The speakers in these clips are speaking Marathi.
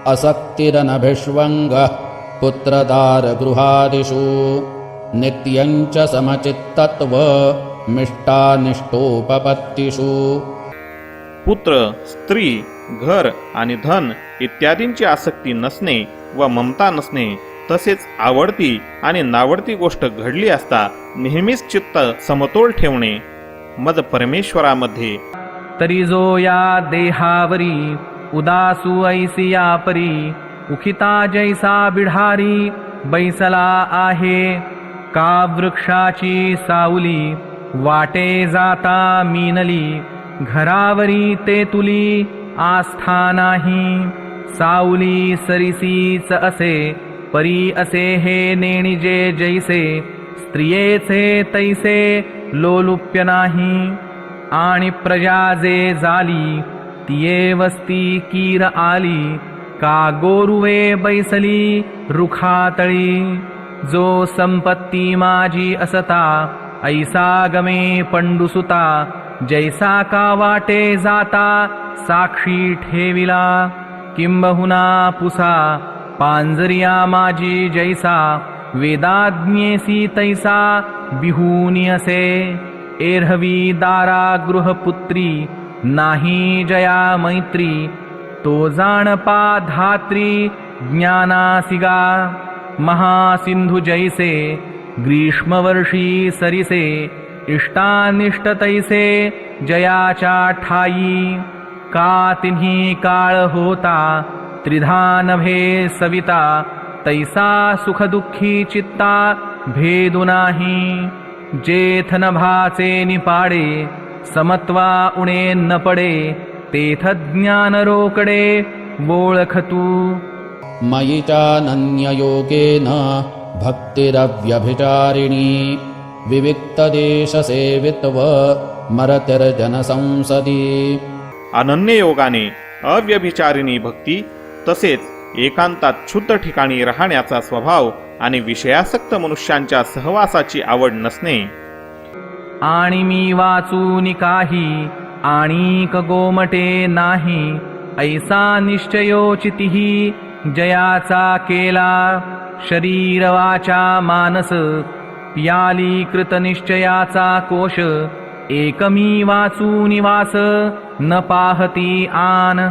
असक्तिरनभिष्वङ्गः पुत्रदारगृहादिषु नित्यञ्च समचित्तत्वमिष्टानिष्टोपपत्तिषु. पुत्र, स्त्री, घर आणि धन इत्यादींची आसक्ती नसणे व ममता नसणे, तसेच आवडती आणि नावडती गोष्ट घडली असता नेहमीच चित्त समतोल ठेवणे, मद परमेश्वरामध्ये. तरी जो या देहावरी उदासू ऐसी या परी, उखिता जैसा बिढारी बैसला आहे. का वृक्षाची सावली वाटे जाता मीनली, घरावरी ते तुली आस्था नाही. सावली सरिसीच असे परी असे हे नेणिजे जैसे, स्त्रियेचे तैसे लोलुप्य नाही. आणि प्रजा जे झाली तिये वस्ती कीर आली, का गोरुवे बैसली रुखातळी. जो संपत्ती माझी असता ऐसा गमे पंडुसुता, जैसा का वाटे जाता साक्षी ठेविला. किंबहुना पुसा पांजरिया माझी जैसा, वेदाज्ञेसी तैसा बिहूनी असे. एरहवी दारा गृहपुत्री नाही जया मैत्री, तो जाणपा धात्री ज्ञानासिगा. महासिंधू जैसे ग्रीष्मवर्षी सरिसे, इष्टानिष्ट तैसे जयाच्या ठाई. का तिन्ही काळ होता त्रिधा नभे सविता, तैसा सुखदुःखी चित्ता भेदू नाही. जेथ नभाचे निपाडे समत्वा उणे न पडे, तेथ ज्ञान रोकडे ओळखतू. मयि चानन्ययोगेन भक्तिरव्यभिचारिणी, विविक्तदेशसेवित्व मरतिर्जनसंसदी. अनन्य योगाने अव्यभिचारिणी भक्ती, तसेच एकांतात शुद्ध ठिकाणी राहण्याचा स्वभाव आणि विषयासक्त मनुष्यांच्या सहवासाची आवड नसणे. आणि मी वाचून काही आणिक गोमटे नाही, ऐसा निश्चयोचितिही जयाचा केला. शरीर वाचा मानस प्याली कृतनिश्चयाचा कोश, एकमी वाचून वास न पाहती आन.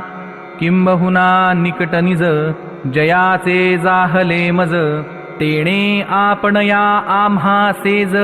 किंबहुना निकट निज जयाचे जाहले मज, तेणे आपण या आम्हा सेज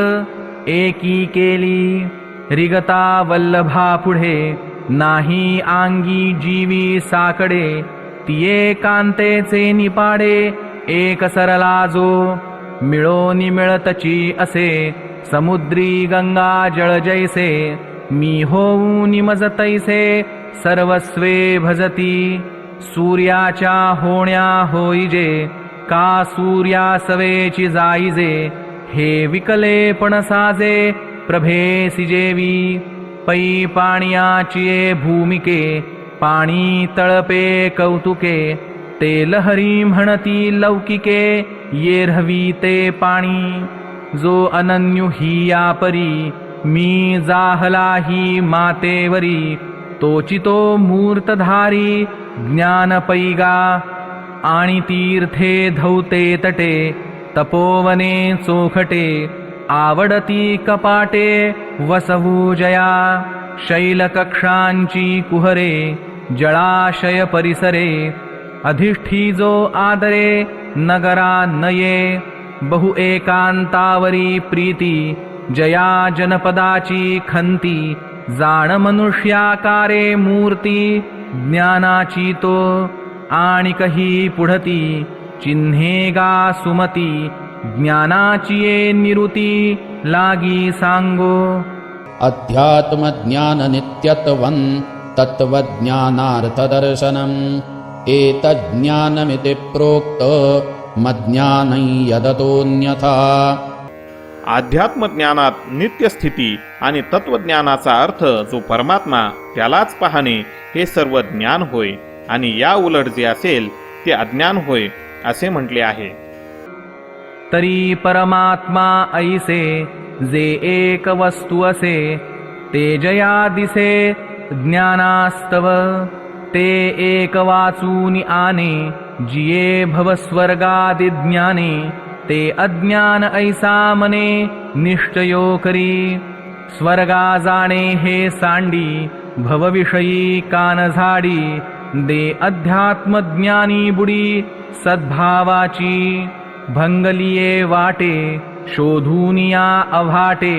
एकी केली. रिगता वल्लभा पुढे नाही आंगी जीवी साकडे, तिये कांतेचे निपाडे एक सरला जो. मिळो निमिळतची असे समुद्री गंगा जळ जैसे, मी होऊ निमज तैसे सर्वस्वे भजती. सूर्याच्या होण्या होईजे, का सूर्यासवेची जाईजे, हे विकले पण साजे प्रभेसी जेवी. पै पाण्याची भूमिके पाणी तळपे कौतुके, ते लहरी म्हणती लौकिके येरहवी ते पाणी. जो अनन्यू ही या परी मी जाहला ही मातेवरी, तोचितो मूर्तधारी ज्ञान पैगा. आणि तीर्थे धौते तटे तपोवने चोखटे, आवडती कपाटे वसवू जया. शैलकक्षांची कुहरे जळाशय परिसरे, अधिष्ठी जो आदरे नगरा नये. बहु एकांतावरी प्रीती जया जनपदाची खंती, जाण मनुष्याकारे मूर्ती ज्ञानाची तो. आणि कही पुढती चिन्हेगा सुमती, ज्ञानाची ये निरुती लागी सांगो. अध्यात्मज्ञाननित्यत्वं तत्त्वज्ञानार्थदर्शनम्, एतज्ज्ञानमिति प्रोक्त मज्ञानं यदतोऽन्यथा. अध्यात्मज्ञानात नित्यस्थिती आणि तत्वज्ञानाचा अर्थ जो परमात्मा त्यालाच पाहणे हे सर्व ज्ञान होय, आणि या उलट जे असेल ते अज्ञान होय असे म्हटले आहे. तरी परमात्मा ऐसे जे एक वस्तू असे, ते जया दिसे ज्ञानास्तव. ते एक वाचूनि आने जिये भव स्वर्गादि ज्ञाने ते अज्ञान ऐसा मने निश्चयो करी स्वर्गा जाणे हे सांडी भवविषयी कान झाडी दे अध्यात्म ज्ञानी बुडी सद्भावाची भंगलिये वाटे शोधूनिया अव्हाटे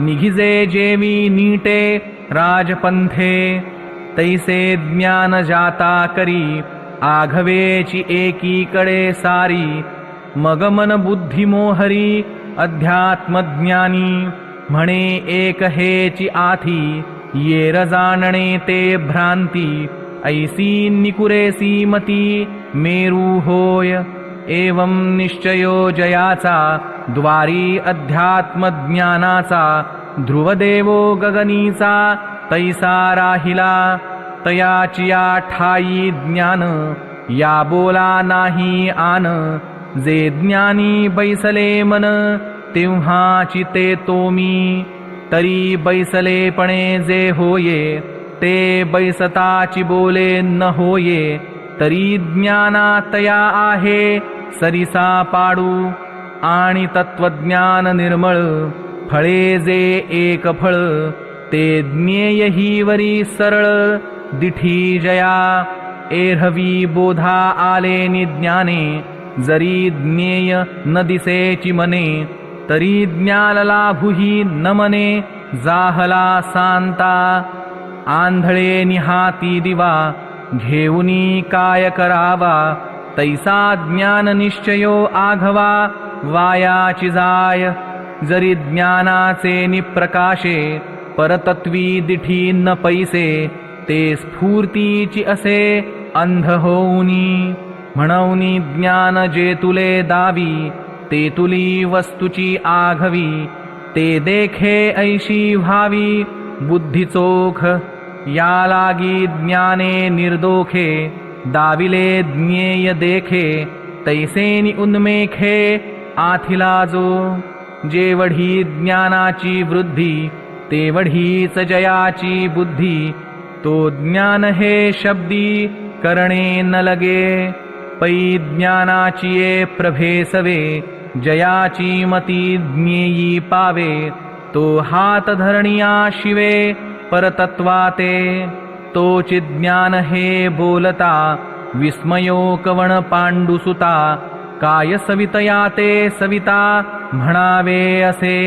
निघिजे जेवी नीटे राजपंथे तैसे ज्ञान जाता करी आघवेची एकीकडे सारी मगमन बुद्धी मोहरी अध्यात्मज्ञानी म्हणे एक हेची आथी येर जाणणे ते भ्रांती ऐसी निकुरेसी मती मेरू होय एवं निश्चयो जयाचा द्वारी अध्यात्मज्ञानाचा ध्रुवदेवो गगनीचा तैसा राहिला तयाचिया ठाई ज्ञान या बोला नाही आन जे ज्ञानी बैसले मन तेव्हाची ते तोमी तरी बैसलेपणे जे होये ते बैसताची बोले न होये तरी ज्ञाना तया आहे सरिसा पाडू आणि तत्वज्ञान निर्मळ फळे जे एक फळ ते ज्ञेय ही वरी सरळ दिठी जया एरहवी बोधा आले निज्ञाने जरी ज्ञेय न दिसेची मने तरी ज्ञान लाभुही न मने जाहला सांता आंधळे निहाती दिवा घेऊनी काय करावा तैसा ज्ञान निश्चयो आघवा वायाची जाय जरी ज्ञानाचे निप्रकाशे परतत्वी दिठी न पैसे ते स्फूर्तीची असे अंध होऊनी म्हणूनी ज्ञान जे तुले दावी ते तुली वस्तूची आघवी ते देखे ऐशी व्हावी बुद्धी चोख या लागी ज्ञाने निर्दोखे दाविले ज्ञेय देखे तैसेनी उन्मेखे आथिला जो जेवढी ज्ञानाची वृद्धी तेवढीच जयाची बुद्धी तो ज्ञान हे शब्दी करणे न लगे पै ज्ञानाची ये प्रभेसवे जयाची मती ज्ञेयी पावे तो हात धरणिया शिवे परतत्वाते तोचि ज्ञान हे बोलता विस्मयो कवण पांडुसुता काय सवितया ते सविता म्हणावे असे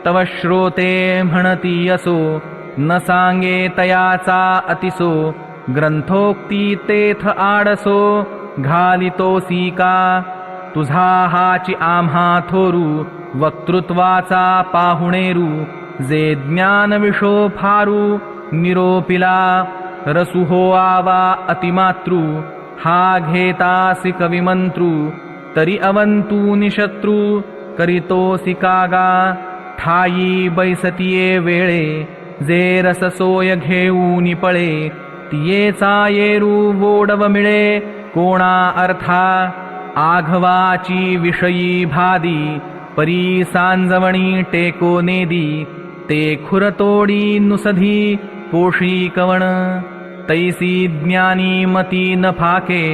तव श्रोते म्हणती असो न सांगे तयाचा अतिसो ग्रंथोक्ती तेथ आडसो घालितोसी का तुझा हाची आम्हा थोरू वक्तृत्वाचा पाहुणेरू जे ज्ञान विशो फारू निरोपिला रसु हो आवा अतिमातृ हा घेतासी कविमंत्रू तरी अवंतू निशत्रू करीतोसी कागा ठाई बैसतिये वेळे जे रससोय घेऊनी पळे तियेचा येरू वोडव मिळे कोणा अर्था आघवाची विषयी भादी परी सांजवणी टेको नेदी ते खुरतोडी नुसधी पोषी कवण तैसी ज्ञानी मती न फाके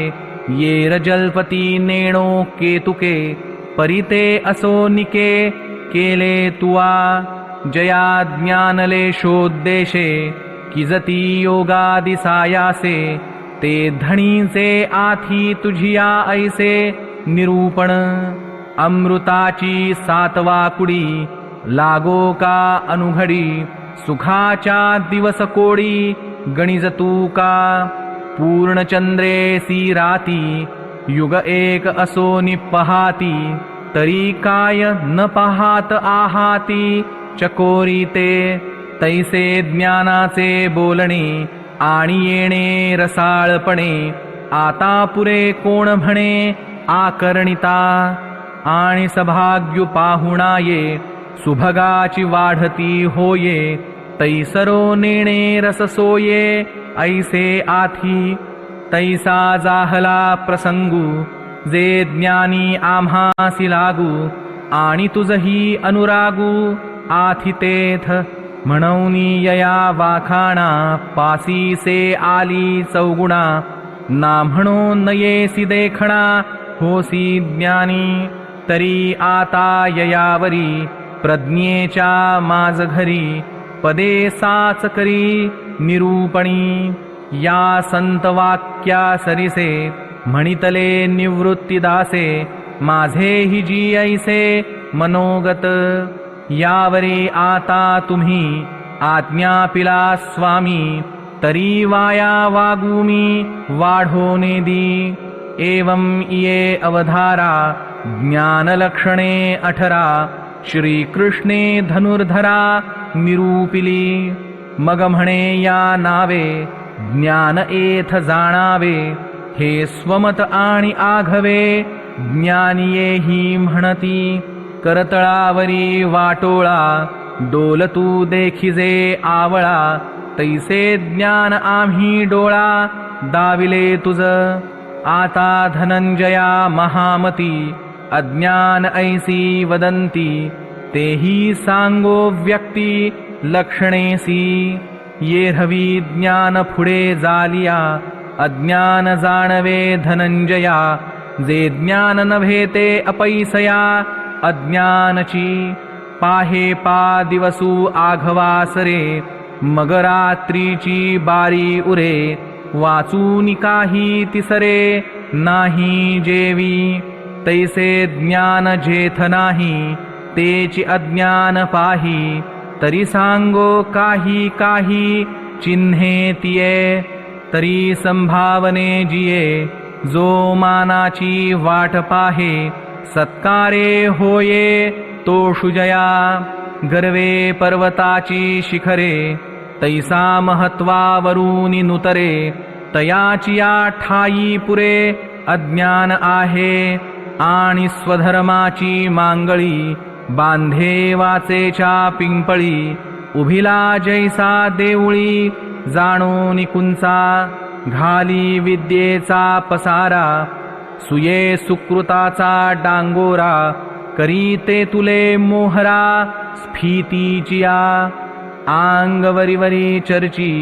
येर जल्पती नेणो केतुके परिते असो निके केले तुआ जया ज्ञानले शोद्देशे किजती योगादि सायासे ते धणीचे आथी तुझिया ऐसे निरूपण अमृताची सातवा कुडी लागो का अनुघडी सुखाच्या दिवस कोडी गणिजतू का पूर्णचंद्रे सी राती युग एक असो निपहाती तरी काय न पाहात आहाती चकोरी ते तैसे ज्ञानाचे बोलणे आणि येणे रसाळपणे आता पुरे कोण म्हणे आकर्णिता आणि सभाग्यु पाहुणाये सुभगाची वाढती होये तैसरो नेणे रससोये ऐसे आथी तैसा जाहला प्रसंगू जे ज्ञानी आम्हासी लागू आणि तुझही अनुरागू आथी तेथ म्हणूनी यया वाखाणा पासीसे आली चौगुणा ना म्हणो नयेसी देखणा होसी ज्ञानी तरी आता ययावरी प्रज्ञेच्या माझ घरी पदे साच करी निरूपणी या संत वाक्या सरिसे म्हणितले निवृत्ती दासे माझे हि जी ऐसे मनोगत यावरी आता तुम्ही आज्ञा पिला स्वामी तरी वाया वागूमी वाढोने दी एवं इये अवधारा ज्ञानलक्षणे 18 श्रीकृष्णे धनुर्धरा निरूपिली मग म्हणे या नावे ज्ञान एथ जाणावे हे स्वमत आणि आघवे ज्ञानिये ही म्हणती करतळावरी वाटोळा डोलतू देखिजे आवळा तैसे ज्ञान आम्ही डोळा दाविले तुझ आता धनंजया महामती अज्ञान ऐसी वदंती तेही सांगो व्यक्ती लक्षणेसी ये हवी ज्ञान पुढे जालिया अज्ञान जाणवे धनंजया जे ज्ञान नव्हे ते अपैसया अज्ञानची पाहे पा दिवसू आघवासरे मग रात्रीची बारी उरे वाचून काही तिसरे नाही जेवी तैसे ज्ञान जेथ नाही तेची अज्ञान पाही तरी सांगो काही काही चिन्हे तिये तरी संभावने जिये जो मानाची वाट पाहे सत्कारे होये तो शुजया गर्वे पर्वताची शिखरे तैसा महत्वावरूनी नुतरे तयाचिया ठाई पुरे अज्ञान आहे आणि स्वधर्माची मांगळी बांधे वाचेच्या पिंपळी उभिला जैसा देऊळी जाणून कुंचा घाली विद्येचा पसारा सुये सुकृताचा डांगोरा करीते तुले मोहरा स्फीतीचिया आंगवरीवरी चर्ची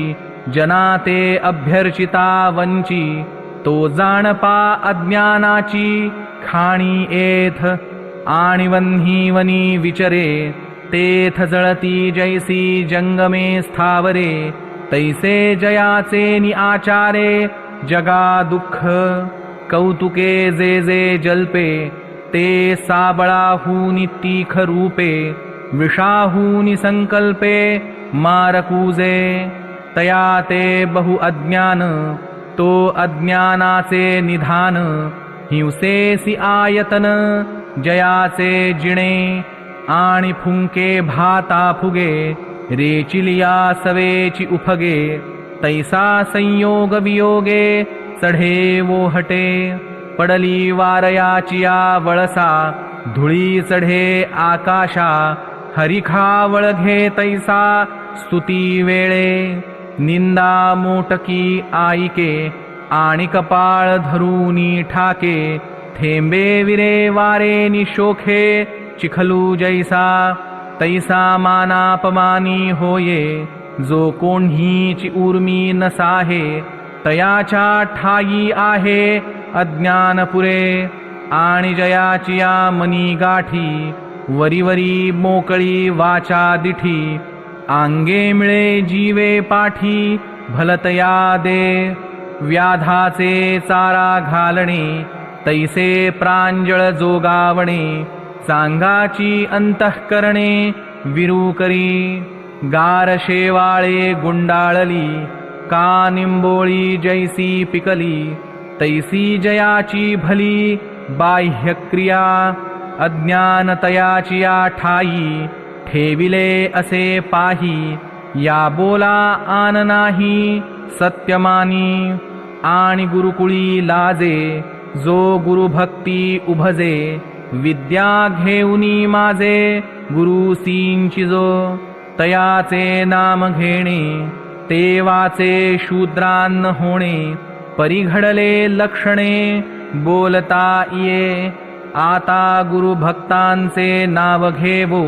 जनाते अभ्यर्चिता वंची तो जाणपा अज्ञानाची खाणी एथ आणि वन्ही वनी विचरे तेथ जळती जैसी जंगमे स्थावरे तैसे जयाचे नि आचारे जगा दुःख कौतुके जे जे जल्पे ते साबळाहूनि तीख रूपे विषाहूनि संकल्पे मारकूजे तया ते बहु अज्ञान तो अज्ञानाचे निधान हिंसेसी आयतन जयाचे जिणे आणि फुंके भाता फुगे रेचिलिया सवेची उफगे तैसा संयोग वियोगे चढे वो हटे पडली वारयाचिया वळसा धुळी चढे आकाशा हरिखा वळघे तैसा स्तुती वेळे निंदा मोटकी आईके आणि कपाळ धरूनी ठाके थेंबे विरे वारे निशोखे चिखलू जैसा तैसा मानापमानी होये जो कोण्हीची उर्मी नसाहे तयाच्या ठाई आहे अज्ञानपुरे आणि जयाचिया मनी गाठी वरीवरी मोकळी वाचा दिठी आंगे मिळे जीवे पाठी भलतया दे व्याधाचे चारा घालणे तैसे प्रांजळ जोगावणे सांगाची अंतःकरणे विरू करी गार शेवाळे गुंडाळली का निंबोळी जैसी पिकली तैसी जयाची भली बाह्यक्रिया अज्ञानतयाचिया ठाई ठेविले असे पाही या बोला आन नाही सत्यमानी आणि गुरुकुळी लाजे जो गुरुभक्ती उभजे विद्या घेऊनी माझे गुरुसींची जो तयाचे नाम घेणे ते वाचे शूद्रान्न होणे परिघडले लक्षणे बोलता ये आता गुरुभक्तांचे नाव घेवो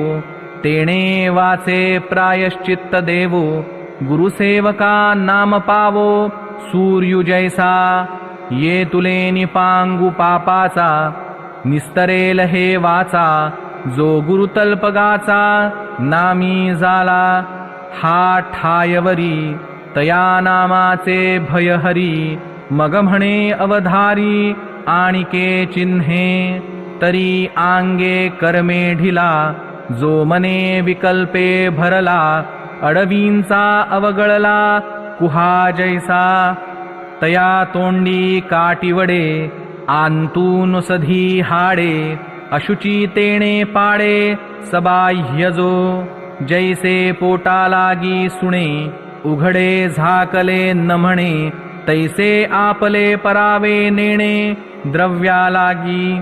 तेणे वाचे प्रायश्चित्त देवो गुरुसेवका नाम पावो सूर्यु जैसा ये तुले निपांगू पापाचा निस्तरेल हे वाचा जो गुरुतल्पगाचा नामी झाला हा ठायवरी तया नामाचे भयहरी मग म्हणे अवधारी आणिके चिन्हे तरी आंगे कर्मे ढिला जो मने विकल्पे भरला अडवींचा अवगळला कुहा जैसा तया तोंडी काटिवडे आंतून सधी हाडे अशुची तेणे पाडे सबाह्य जो जैसे पोटा लागी सुणे उघडे झाकले न म्हणे तैसे आपले परावे नेणे द्रव्या लागी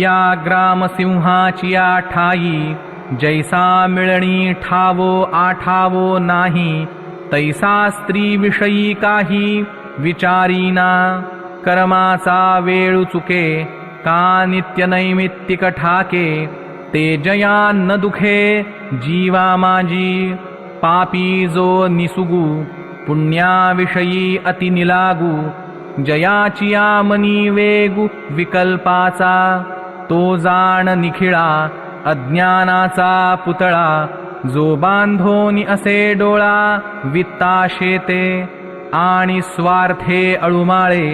या ग्रामसिंहाचिया ठाई जैसा मिळणी ठावो आठावो नाही तैसा स्त्री विषयी काही विचारीना कर्माचा वेळ चुके का नित्य नैमित्तिक ठाके ते जया न दुखे जीवा माझी पापी जो निसुगू पुण्याविषयी अति निलागू जयाचिया मनी वेगू विकल्पाचा तो जाण निखिळा अज्ञानाचा पुतळा जो बांधोनी असे डोळा वित्ता शेते आणि स्वार्थे अळुमाळे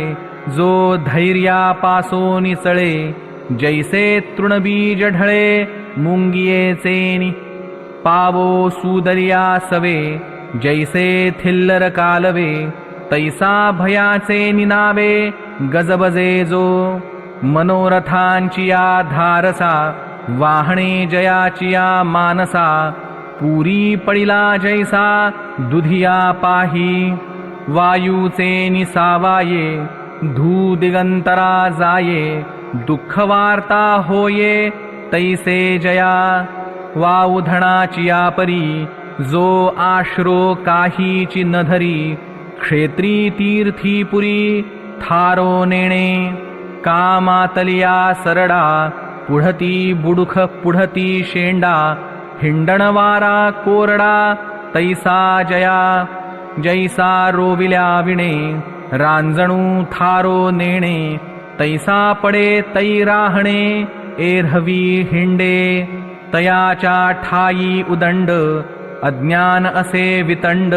जो धैर्यापासोनी चळे जैसे तृणबीज ढळे मुंगियेचेनी पावो सुदर्या सवे जैसे थिल्लर कालवे तैसा भयाचे निनावे गजबजे जो मनोरथांचिया धारसा वाहणे जयाचिया मानसा पुरी पडिला जैसा दुधिया पाही वायूचे निसावाये धू दिगंतरा जाये दुःख वार्ता होये तैसे जया वाउधणाचिया परी जो आश्रो काहीची न धरी क्षेत्री तीर्थी पुरी थारो नेणे कामातलिया सरडा पुढती बुडुख पुढती शेंडा हिंडणवारा कोरडा तैसा जया जैसा रोविल्या विणे रांजणू थारो नेणे तैसा पडे तै राहणे एरहवी हिंडे तयाच्या ठाई उदंड अज्ञान असे वितंड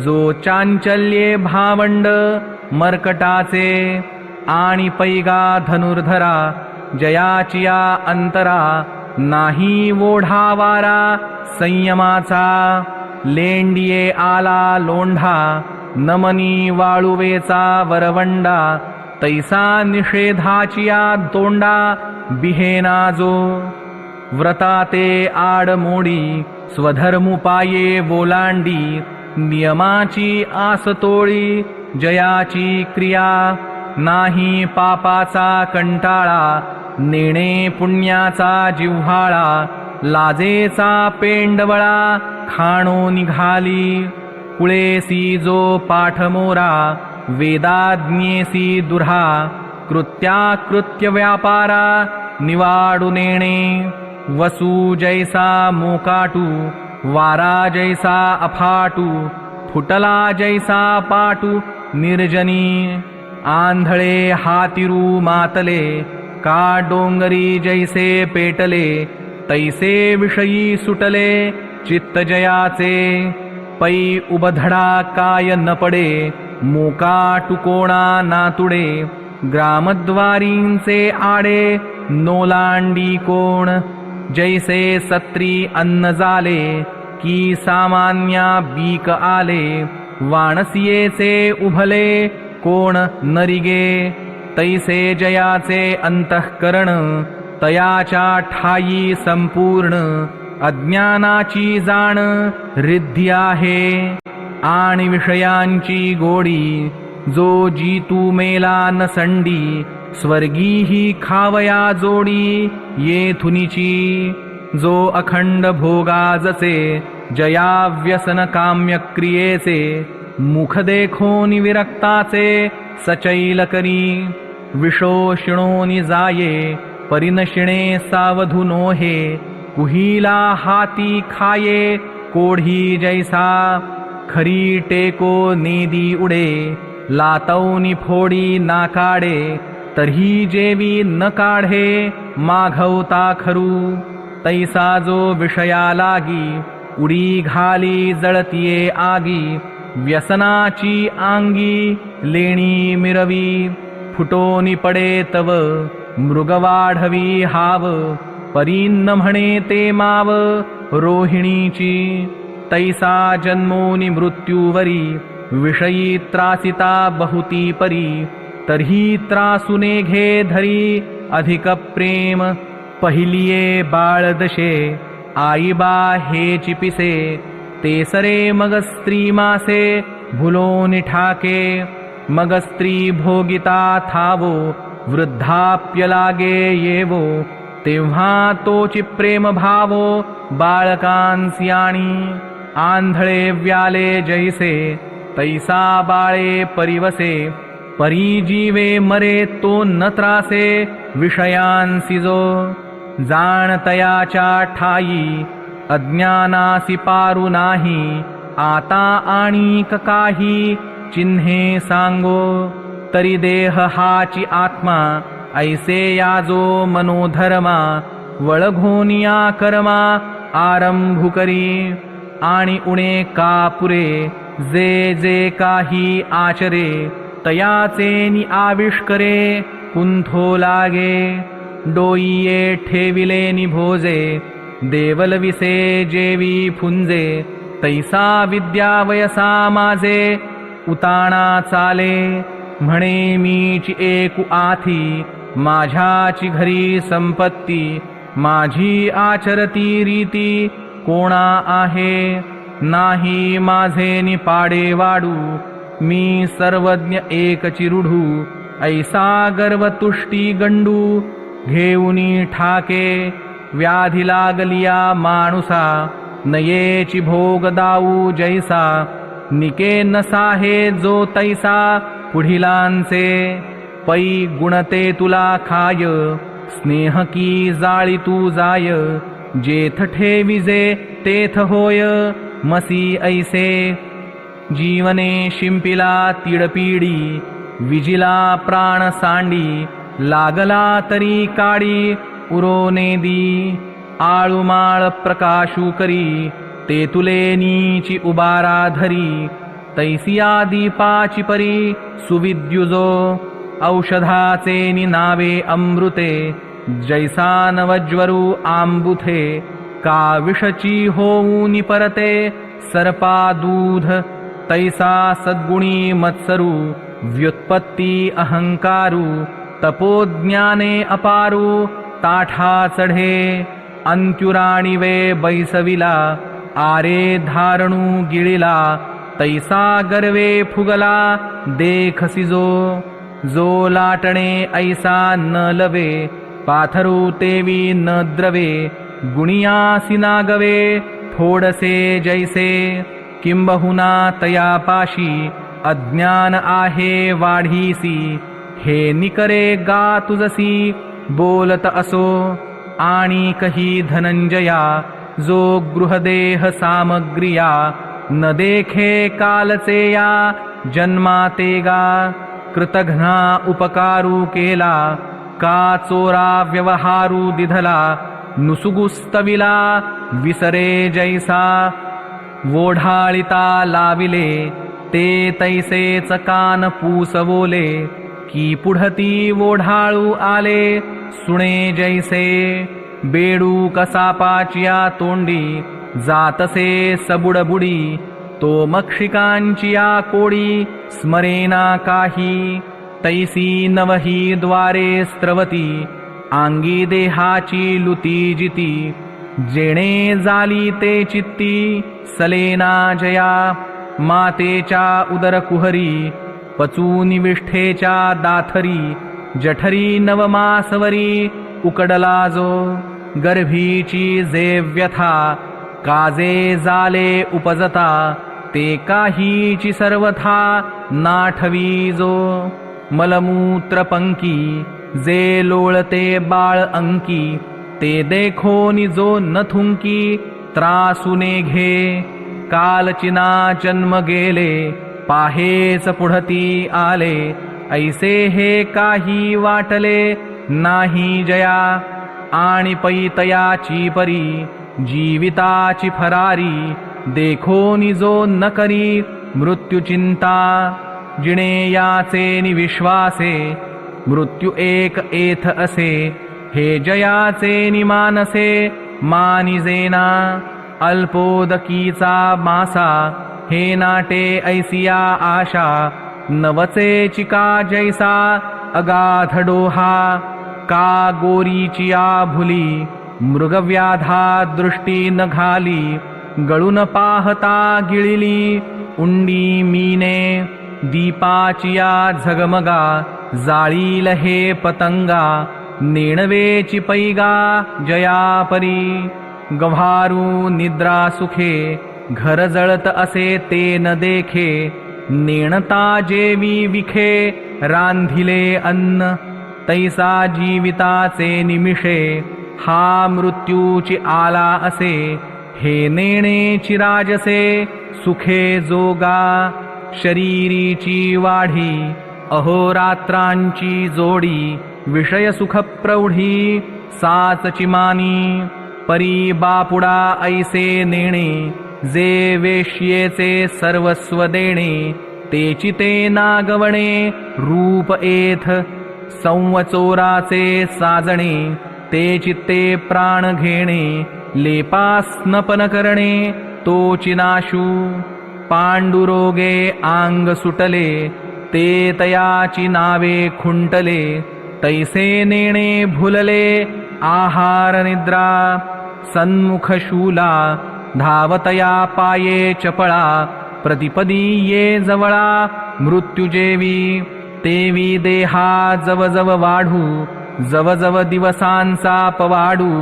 जो चांचल्ये भावंड मर्कटाचे आणि पैगा धनुर्धरा जयाचिया अंतरा नाही ओढावारा संयमाचा लेंडिये आला लोंढा नमनी वाळुवेचा वरवंडा तैसा निषेधाचिया तोंडा बिहेना जो व्रताते आडमोडी स्वधर्मुपाये बोलांडी नियमाची आसतोळी जयाची क्रिया नाही पापाचा कंटाळा नेणे पुण्याचा जिव्हाळा लाजेचा पेंडवळा खाणो निघाली कुळेसी जो पाठमोरा वेदाज्ञेसी दुर्हा कृत्याकृत्य व्यापारा निवाडू नेणे वसू जैसा मोकाटू वारा जैसा अफाटू फुटला जैसा पाटू निर्जनी आंधळे हातिरू मातले का डोंगरी जैसे पेटले तैसे विषयी सुटले चित्त जयाचे पै उबधडा काय न पडे मोका टुकोणा नातुडे ग्रामद्वारींचे आडे नोलांडी कोण जैसे सत्री अन्न झाले की सामान्या बीक आले वाणसियेचे उभले कोण नरिगे तैसे जयाचे अंतःकरण तयाच्या ठाई संपूर्ण अज्ञानाची जाण रिद्धी आहे आणि विषयांची गोडी जो जीतू मेला न संडी स्वर्गी ही खावया जोडी येथुनीची जो अखंड भोगा जसे जया व्यसन काम्य क्रियेचे मुख देखोनी विरक्ताचे सचैल करी विषो शिणोनी जाये परिनशिणे सावधू नोहे कुहिला हाती खाये कोढी जैसा खरी टेको नेदी उडे लातवनी फोडी ना काढे तरी जेवी न काढे माघवता खरू तैसा जो विषया लागी उडी घाली जळतिये आगी व्यसनाची आंगी लेणी मिरवी फुटोनी पडे तव मृगवाढवी हाव परीन्न म्हणे ते माव रोहिणीची तैसा जन्मोनी मृत्यूवरी विषयी त्रासिता बहुती परी तर्ही त्रासुने घे धरी अधिक प्रेम पहिलिये बाळदशे आईबा हे चिपिसे तेसरे मग स्त्री मासे भुलोनी ठाके मग स्त्री भोगिता थावो वृद्धाप्य लागे येवो तेव्हा तोची प्रेम भावो बाळकांस्याणी आंधळे व्याले जैसे तैसा बाळे परिवसे परीजीवे मरे तो न त्रासे विषयांसी जो जाण तयाच्या ठाई अज्ञानासी पारू नाही आता आणिक काही चिन्हे सांगो तरी देह हाची आत्मा ऐसे याजो मनोधर्मा वळघोनिया कर्मा आरंभू करी आणि उणे कापुरे जे जे काही आचरे तयाचे नि आविष्करे कुंथो लागे डोईये ठेविले निभोजे देवलविसे जेवी फुंजे तैसा विद्या वयसा माझे उताणा चाले म्हणे मीची एकू आथी माझ्याची घरी संपत्ती माझी आचरती रीती कोणा आहे नाही माझे निपाडे वाडू मी सर्वज्ञ एक चिरुढू ऐसा गर्व तुष्टी गंडू घेऊनी ठाके व्याधी लागलिया माणुसा नयेची भोग दाऊ जैसा निके नसाहे जो तैसा पुढिलांचे पै गुणते तुला खाय स्नेह की जाळी तू जाय जेथ ठेविजे तेथ होय मसी ऐसे जीवने शिंपिला तिडपिडी विजिला प्राण सांडी लागला तरी काडी उरोनेदी आळुमाळ प्रकाशू करी ते तुले नीची उबारा धरी तैसिया दीपाची परी सुविद्युजो औषधाचे नावे अमृते जैसा नवज्वरू आंबुथे का विषची होऊनी परते सर्पा दूध तैसा सद्गुणी मत्सरू व्युत्पत्ती अहंकारू तपोज्ञाने अपारू ताठा चढे अंत्युराणी वे बैसविला आरे धारणू गिळिला तैसा गर्वे फुगला देखसिजो जो लाटणे ऐसा न लवे पाथरू तेवी न द्रवे गुणियासी नागवे थोडसे जैसे किंबहुना तयापाशी अज्ञान आहे वाढीसी हे निकरे गा तुझसी बोलत असो आणि कही धनंजया जो गृहदेह सामग्रिया न देखे कालचे या जन्मातेगा कृतघ्ना उपकारू केला का चोरा व्यवहारू दिधला नुसुगुस्तविला विसरे जैसा वोढाळिता लाविले ते तैसेच कान पूसवोले की पुढती वोढाळू आले सुणे जैसे बेडू कसापाचिया तोंडी जातसे सबुडबुडी तो मक्षिकांचिया कोडी स्मरेना काही तैसी नवही द्वारे स्त्रवती आंगी देहाची लुती जिती जेणे जाली ते चित्ती सलेना जया मातेच्या उदर कुहरी पचूनि विष्ठेच्या दाथरी जठरी नवमासवरी उकडला जो गर्भीची जे व्यथा काजे जाले उपजता ते काहीची सर्वथा नाठवी जो मलमूत्र पंकी जे लोळते बाळ अंकी ते देखो निजो न थुंकी त्रासुने घे कालचिना जन्म गेले पाहेच पुढती आले ऐसे हे काही वाटले नाही जया आणि पैतयाची परी जीविताची फरारी देखो निजो न करी मृत्युचिंता जिणे याचे निविश्वासे मृत्यू एक एथ असे हे जयाचे निमानसे मानिजेना अल्पोदकीचा मासा हे नाटे ऐसिया आशा नवचे चिका जैसा अगाध डोहा का गोरीचिया भुली मृगव्याधा दृष्टी न घाली गळून पाहता गिळिली उंडी मीने दीपाचिया झगमगा जाळील हे पतंगा नेणवेची पैगा जयापरी गव्हारू निद्रा सुखे घर जळत असे ते न देखे नेणता जेवी विखे रांधिले अन्न तैसा जीविताचे निमिषे हा मृत्यूची आला असे हे नेणेची राजसे सुखे जोगा शरीरीची वाढी अहोरात्रांची जोडी विषय सुख प्रौढी साचची मानी परी बापुडा ऐसे नेणे जे वेश्येचे सर्वस्व देणे तेची ते नागवणे रूप एथ संवचोराचे साजणे ते चित्ते प्राण घेणे लेपास्नपन करणे तोची नाशू पांडुरोगे आंग सुटले ते तयाची नावे खुंटले तैसे नेणे भुलले आहार निद्रा सन्मुख शूला धावतया पाये चपळा प्रतिपदी ये जवळा मृत्युजेवी तेवी देहा जवजव वाढू जवजव दिवसांचा पवाडू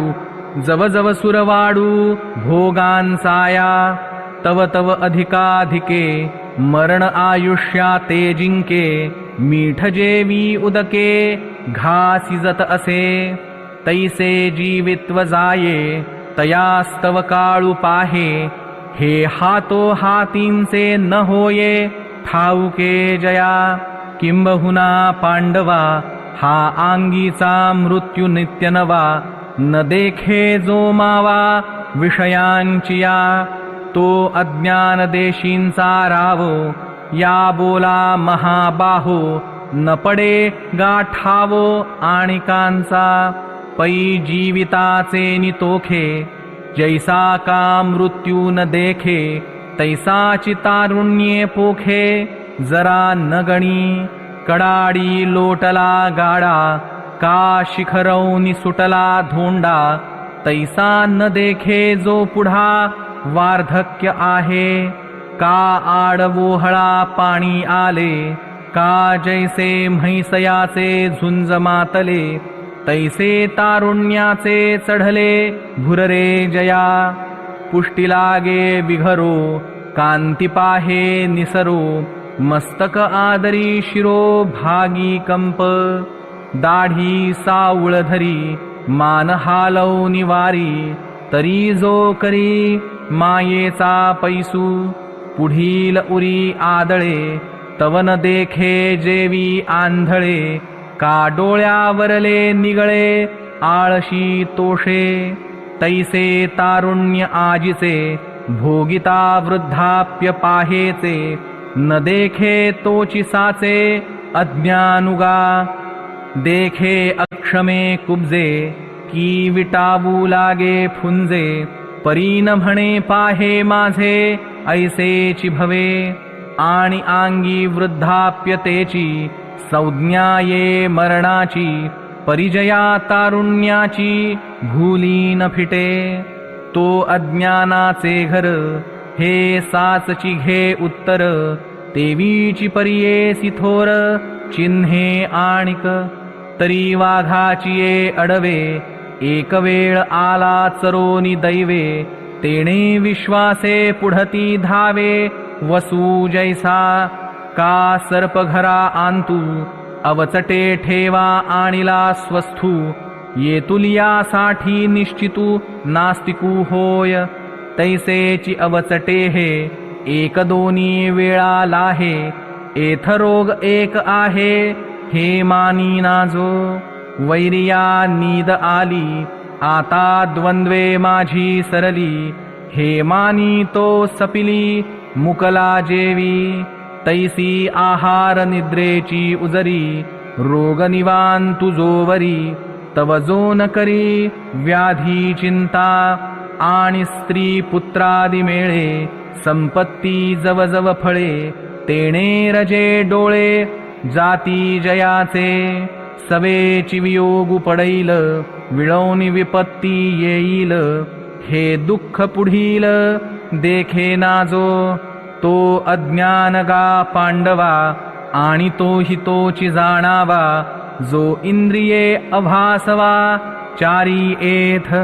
जवजव सुरवाडू भोगांसाया तव तव अधिकाधिके मरण आयुष्या ते जिंके मीठ जेवी उदके घासिजत असे तैसे जीवित्व जाये तयास्तव काळू पाहे हे हातो हातींचे न होये ठाऊके जया किंबहुना पांडवा हा आंगीचा मृत्यू नित्य नवा न देखे जो मावा विषयांचिया तो अज्ञान देशींचा रावो या बोला महाबाहो न पडे गाठावो आणिकांचा पै जीविताचे नितोखे जैसा का मृत्यू न देखे तैसाची तारुण्ये पोखे जरा न गणी कडाडी लोटला गाडा का शिखरौनी सुटला धोंडा तैसा न देखे जो पुढा वार्धक्य आहे का आडवोहळा पाणी आले का जैसे म्हैसयाचे झुंज मातले तैसे तारुण्याचे चढले भुररे जया पुष्टी लागे विघरो कांती पाहे निसरो मस्तक आदरी शिरो भागी कंप दाढी सावळ धरी मान हालव निवारी तरी जो करी मायेचा पैसू पुढील उरी आदळे तवन देखे जेवी आंधळे का डोळ्यावरले निगळे आळशी तोषे तैसे तारुण्य आजीचे भोगिता वृद्धाप्य पाहेचे न देखे तोची साचे अज्ञानुगा देखे अक्षमे कुब्जे की विटावू लागे फुंजे परीन म्हणे पाहे माझे ऐसेची भवे आणि आंगी वृद्धाप्यतेची संज्ञा ये मरणाची परिजया तारुण्याची भूली न फिटे तो अज्ञानाचे घर हे साचची घे उत्तर तेवीची परियेसी थोर चिन्हे आणिक तरी वाघाची ये अडवे एक वेळ आला चरोनी दैवे तेणे विश्वासे पुढती धावे वसू जैसा का सर्प घरा आंतू अवचटे ठेवा आणिला स्वस्थू येतुलियासाठी निश्चितू नास्तिकू होय. तैसेची अवचटे हे एक दोनी वेळा लाहे. एथ रोग एक आहे हे मानी नाजो. वैरिया नीद आली आता द्वंद्वे माझी सरली. हे मानी तो सपिली मुकला जेवी. तैसी आहार निद्रेची उजरी. रोग निवान तुझोवरी तव जो न करी व्याधी चिंता. आणि स्त्री पुत्रादि मेळे संपत्ती जवजव फळे. तेणे रजे डोळे जाती जयाचे. सवेची वियोगु पडैल विळवणी विपत्ती येईल. हे दुःख पुढील देखे नाजो. तो अज्ञान गा पांडवा आणि तो हितोची जाणावा. जो इंद्रिये अभासवा चारी एथ.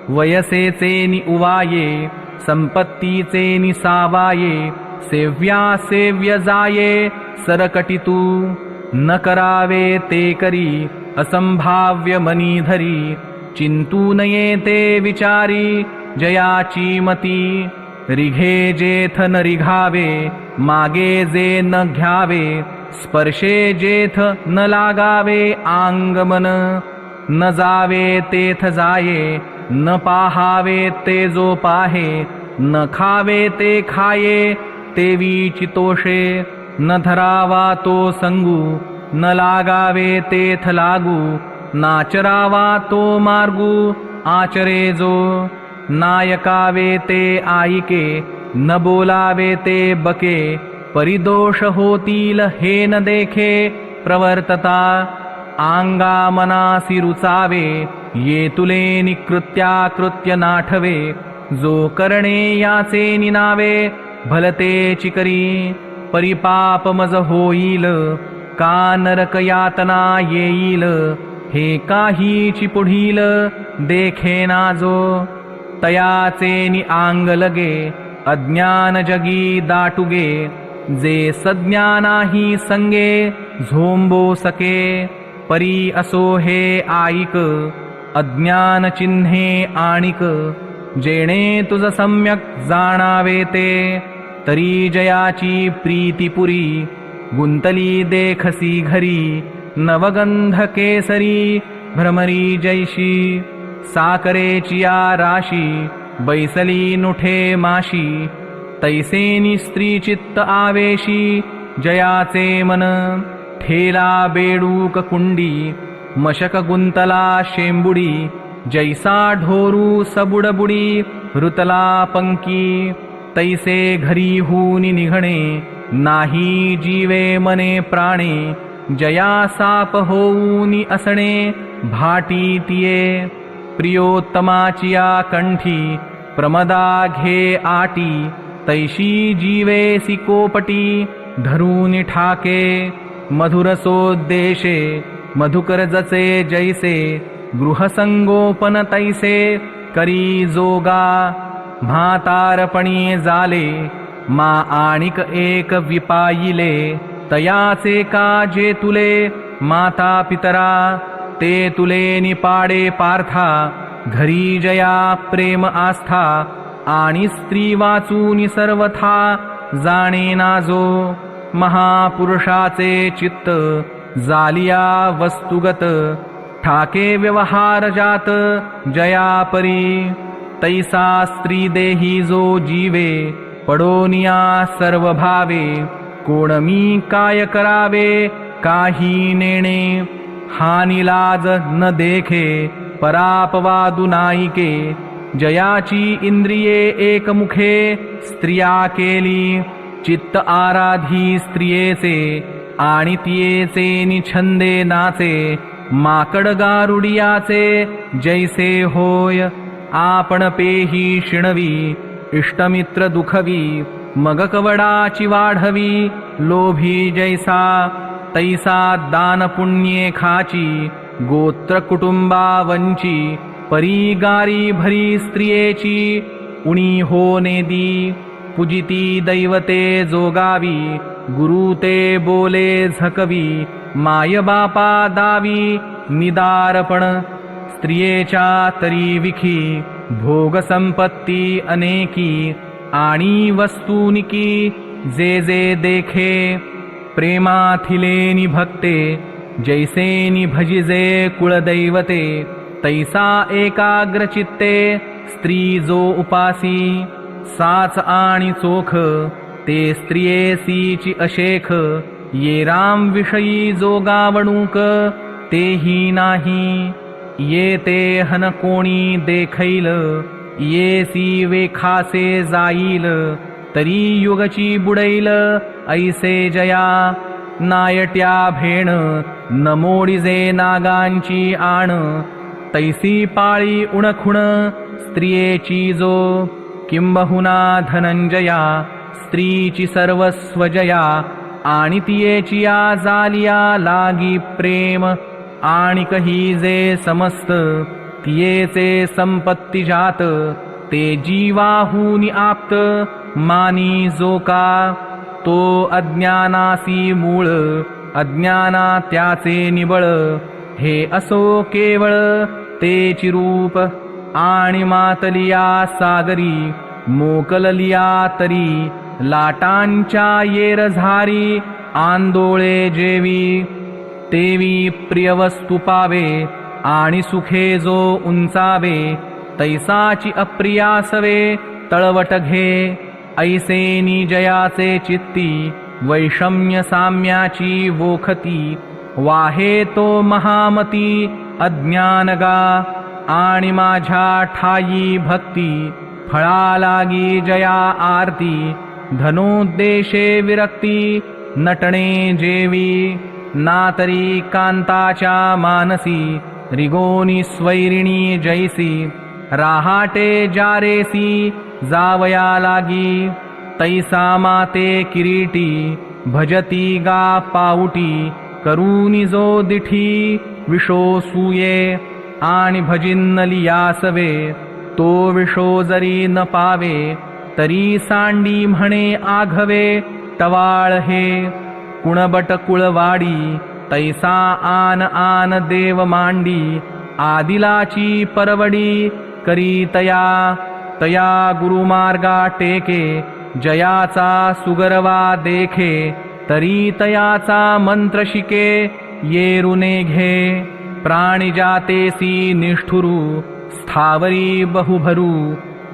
वयसेचे नि उवाये संपत्तीचे नि सावाये. सेव्या सेव्य जाये सरकटितू. न करावे ते करी असंभाव्य मनीधरी. चिंतू नये ते विचारी जयाची मती. रिघे जेथ न रिघावे मागे जे न घ्यावे. स्पर्शे जेथ न लागावे आंगमन. न जावे तेथ जाये न पाहावे ते जो पाहे. न खावे ते खाये तेवी चितोषे. न धरावा तो संगू न लागावे तेथ लागू. नाचरावा तो मार्गू आचरे जो. नायकावे ते आईके न बोलावे ते बके. परिदोष होतील हे न देखे प्रवर्तता. आंगा मनासी रुचावे ये तुले निकृत्या कृत्य नाठवे. जो करणे याचे निनावे भलते चिकरी. परिपाप मज होईल का नरक यातना येईल. हे काहीची पुढील देखे नाजो. तयाचे नि आंग लगे अज्ञान जगी दाटुगे. जे सज्ञानाही संगे झोंबो सके. परी असो हे आईक अज्ञान चिन्हे आणिक. जेणे तुझ सम्यक जाणावे ते तरी जयाची प्रीतीपुरी. गुंतली देखसी घरी नवगंध केसरी. भ्रमरी जैशी साकरेची या राशी. बैसली नुठे माशी तैसेनी स्त्री चित्त आवेशी. जयाचे मन ठेला बेडूक कुंडी. मशक गुंतला शेंबुडी. जैसा ढोरू सबुडबुडी रुतला पंकी. तैसे घरी होऊनी निघणे नाही जीवे मने प्राणे. जया साप होऊनी असणे भाटी तिये. प्रियोत्तमाचिया कंठी प्रमदा घे आटी. तैशी जीवेसी कोपटी धरून ठाके. मधुरसोद्देशे मधुकर जसे जैसे. गृहसंगोपन तैसे करी जोगा. म्हातारपणी जाले मा आणिक एक विपायिले. तयाचे का जे तुले माता पितरा. ते तुले निपाडे पार्था. घरी जया प्रेम आस्था. आणि स्त्री वाचूनी सर्वथा जाणे नाजो. महापुरुषाचे चित्त जालिया वस्तुगत. ठाके व्यवहार जात जया परी. तैसा स्त्री देही जो जीवे पडोनिया सर्व भावे. कोण मी काय करावे काही नेणे. हानिलाज न देखे परापवादु नाईके. जयाची इंद्रिये एकमुखे स्त्रिया केली. चित्त आराधी स्त्रियेचे आणि तियेचे निछंदे नाचे. माकड गारुडियाचे जैसे होय. आपण पेही शिणवी इष्टमित्र दुखवी. मग कवडाची वाढवी लोभी जैसा. तैसा दान पुण्ये खाची गोत्र कुटुंबा वंची. परी गारी भरी स्त्रियेची उणी हो नेदी. पूजिती दैवते जोगावी गुरु ते बोले झकवी. माय बापा दावी निदारपण. स्त्रियेच्या तरी विखी भोगसंपत्ती अनेकी आणि वस्तूनिकी जे जे देखे प्रेमाथिलेनि भक्ते जैसेनि भजिजे कुळदैवते तैसा एकाग्रचित्ते स्त्री जो उपासी साच आणि चोख ते स्त्रियेसीची अशेख ये राम विषयी जो गावणूक तेही नाही ये ते हन कोणी देखैल येसी वेखासे जाईल तरी युगची बुडैल ऐसे जया नायट्या भेण नमोडिजे नागांची आण तैसी पाळी उणखुण स्त्रियेची जो किंबहुना धनंजया स्त्रीची सर्वस्वजया आणि तियेची या जालिया लागी प्रेम आणि कही जे समस्त तियेचे संपत्ती जात ते जीवाहूनी आप्त मानी जो का तो अज्ञानासी मूळ अज्ञाना त्याचे निबळ हे असो केवळ तेची रूप आणि मातलिया सागरी मोकललिया तरी लाटांच्या येरझारी आंदोळे जेवी तेवी प्रियवस्तू पावे आणि सुखे जो उंचावे तैसाची अप्रियासवे तळवट घे ऐसेनी जयाचे चित्ती वैषम्य साम्याची वोखती वाहे तो महामती अज्ञानगा आणि माझ्या ठायी भक्ती फळा लागी जया आरती धनोद्देशे विरक्ती नटणे जेवी नातरी कांताच्या मानसी रिगोनी स्वैरिणी जैसी राहाटे जारेसी जावया लागी तैसा माते किरीटी भजती गा पाऊटी करूनी जो दिठी विशोसूये आणि भजिन्नलियासवे तो विशो जरी न पावे तरी सांडी म्हणे आघवे टवाळ हे कुणबट कुळवाडी तैसा आन आन देव मांडी आदिलाची परवडी करी तया तया गुरुमार्गा टेके जयाचा सुगरवा देखे तरी तयाचा मंत्र शिके येरुने घे प्राणी जातेसी निष्ठुरू स्थावरी बहुभरू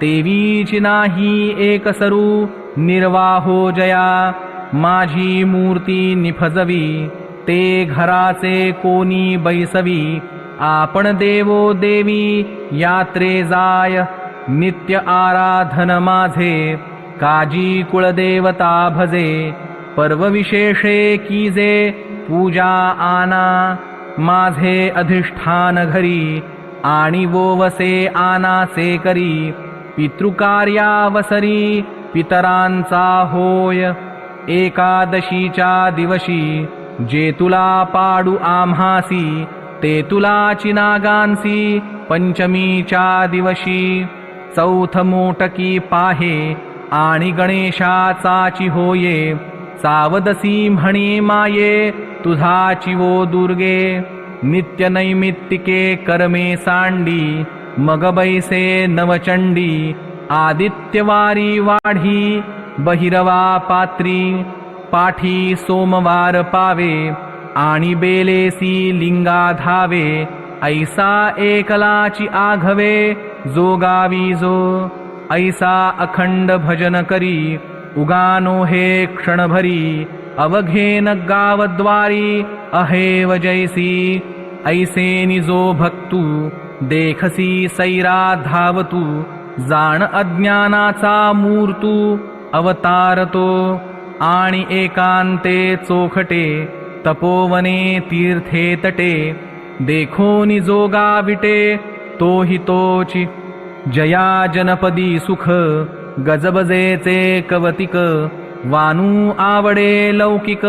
तेवीची नाही एकसरू निर्वाहो जया माझी मूर्ती निफजवी ते घराचे कोणी बैसवी आपण देवो देवी यात्रे जाय नित्य आराधन माझे काजी कुळदेवता भजे पर्व विशेषे कीजे पूजा आना माझे अधिष्ठान घरी आणि वोवसे आनासे करी पितृकार्यावसरी पितरांचा होय एकादशीच्या दिवशी जे तुला पाडू आम्हासी ते तुलाची नागांसी पंचमीच्या दिवशी चौथ मोटकी पाहे आणि गणेशाचाची होये सावदसी म्हणे माये तुझाची वो दुर्गे नित्य नैमित्तिके कर्मे सांडी मग बैसे नवचंडी आदित्यवारी वाढी बहिरवा पात्री पाठी सोमवार पावे आणि बेलेसी लिंगा धावे ऐसा एकलाची आघवे जोगावी जो ऐसा अखंड भजन करी उगानो हे क्षणभरी अवघेन गावद्वारी अहेव जैसी ऐसे निजो भक्तू देखसी सैरा धावतू जाण अज्ञानाचा मूर्तू अवतारतो आणि एकांते चोखटे तपोवने तीर्थे तटे देखो निजोगा विटे तोहि तोची जया जनपदी सुख गजबजेचे कवतिक वानू आवडे लौकिक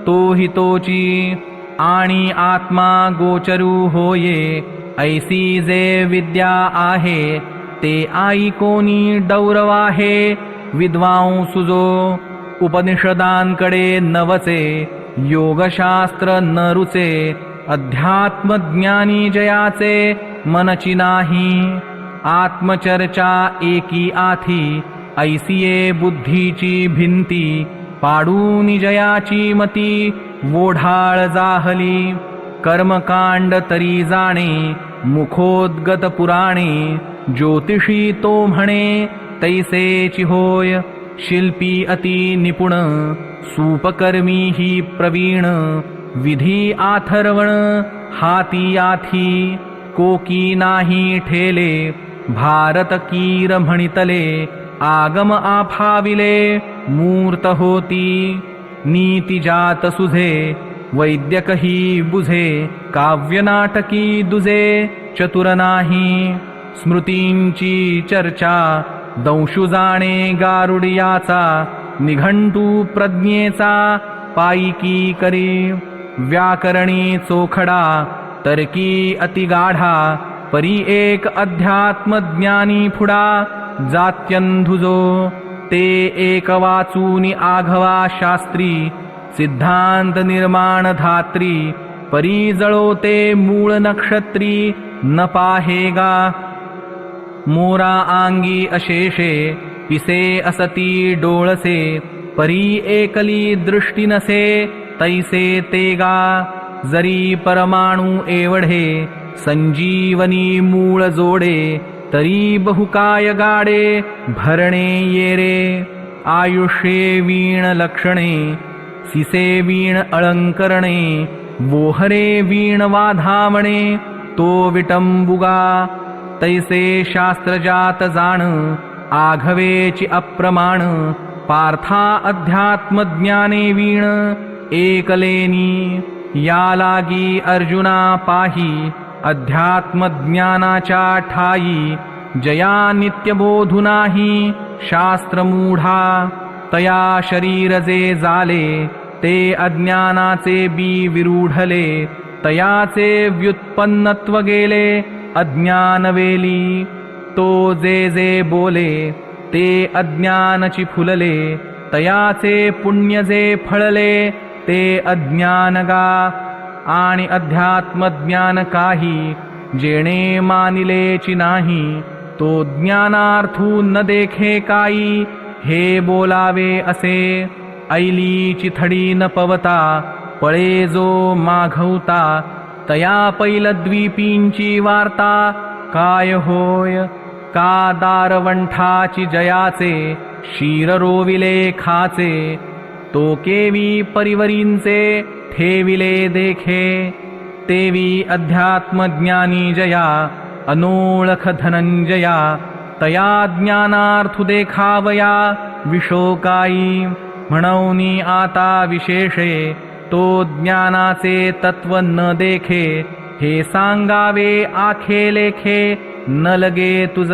तोहि तोची आणि आत्मा गोचरू होये ऐसी जे विद्या आहे ते आई कोणी डौरवाहे विद्वांसुजो उपनिषदांकडे नवचे योगशास्त्र न रुचे अध्यात्मज्ञानी जयाचे मनची नाही. आत्मचर्चा एकी आथी ऐसिये बुद्धीची भिंती. पाडून जयाची मती वोढाळ जाहली. कर्मकांड तरी जाणे मुखोद्गत पुराणे. ज्योतिषी तो म्हणे तैसेची होय. शिल्पी अति निपुण सूपकर्मी ही प्रवीण. विधी आथर्वण हाती आथी कोकी नाही ठेले. भारत कीर म्हणितले आगम आफाविले. मूर्त होती नीती जात सुझे. वैद्यक ही बुझे काव्यनाटकी दुजे. चतुर नाही स्मृतींची चर्चा. दंशु जाणे गारुडियाचा. निघंटू प्रज्ञेचा पायिकी करी. व्याकरणी चोखडा तर्की अतिगाढा. परी एक अध्यात्मज्ञानी फुडा. जात्यंधुजो ते एक वाचूनी आघवा शास्त्री. सिद्धांत निर्माण धात्री. परी जळोते मूळ नक्षत्री. न पाहेगा मोरा आंगी अशेषे. पिसे असती डोळसे. परी एकली दृष्टी नसे तैसे तेगा. जरी परमाणू एवढे संजीवनी मूळ जोडे. तरी बहुकाय गाडे भरणे येरे. आयुष्ये वीण लक्षणे सिसे वीण अलंकरणे. वोहरे वीण वाधावणे तो विटंबुगा. तैसे शास्त्रजात जाण आघवेची अप्रमाण. पार्था अध्यात्मज्ञाने वीण एकलेनी. या लागी अर्जुना पाही अध्यात्मज्ञानाच्या ठाई. जया नित्यबोधु नाही शास्त्रमूढा. तया शरीर जे जाले ते अज्ञानाचे बी विरूढले. तयाचे व्युत्पन्नत्व गेले अज्ञानवेली. तो जे जे बोले ते अज्ञानची फुलले. तयाचे पुण्य जे फळले ते अज्ञानगा. आणि अध्यात्मज्ञान काही जेणे मानिलेची नाही. तो ज्ञानार्थू न देखे काई. हे बोलावे असे ऐलीची थडी न पवता. पळे जो माघवता तया पैलद्वीपींची वार्ता. काय होय का दारवंठाची जयाचे. शिर रोविले खाचे तो केवी परिवरींचे. ठेविले देखे तेवी अध्यात्मज्ञानी जया. अनोळख धनंजया तया ज्ञानार्थु देखावया. विशोकाई म्हणौनी आता विशेषे. तो ज्ञानाचे तत्व न देखे. हे सांगावे आखे लेखे न लगे तुझ.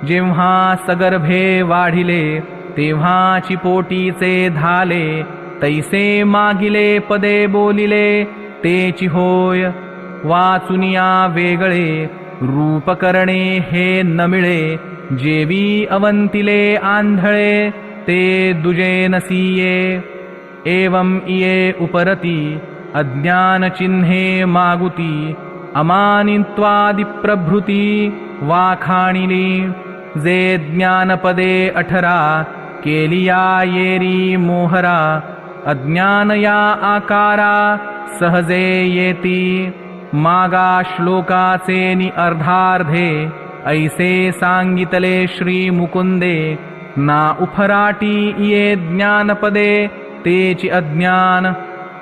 जेव्हा सगर्भे वाढिले तेव्हाची पोटीचे धाले. तैसे मागिले पदे बोलिले तेची होय. वाचुनिया वेगळे रूप करणे हे न मिळे. जेवी अवंतिले आंधळे ते दुजे नसिये. एवं इये उपरती अज्ञान चिन्हे मागुती. अमानित्वादि प्रभृती वाखाणिली. जे ज्ञानपदे 18 केलिया येरी मोहरा. अज्ञान या आकारा सहजे येती. मागा श्लोकाचे नि अर्धार्धे ऐसे सांगितले श्री मुकुंदे. ना उफराटी ये ज्ञानपदे तेची अज्ञान.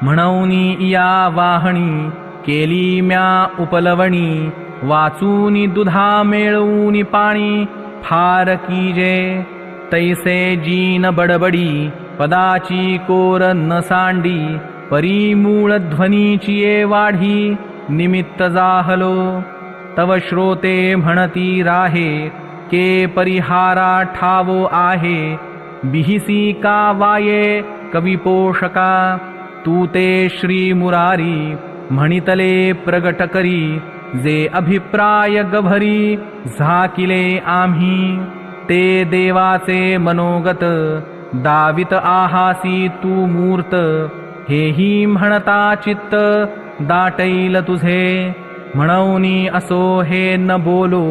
म्हणौनी या वाहणी केली म्या उपलवणी. वाचूनी दुधा मेळवूनी पाणी फार कीजे. तैसे जीन बडबडी पदाची कोर न सांडी. परी मूळ ध्वनीची ये वाढी निमित्त जाहलो. तव श्रोते म्हणती राहे के परिहारा ठावो आहे. बिहिसी का वाये कविपोषका. तू ते श्री मुरारी म्हणितले प्रगट करी. जे अभिप्राय गभरी झाकिले आम्ही. ते देवाचे मनोगत दावित आहासी तू मूर्त. हेही म्हणता चित्त दाटैल तुझे. म्हणूनी असो हे न बोलो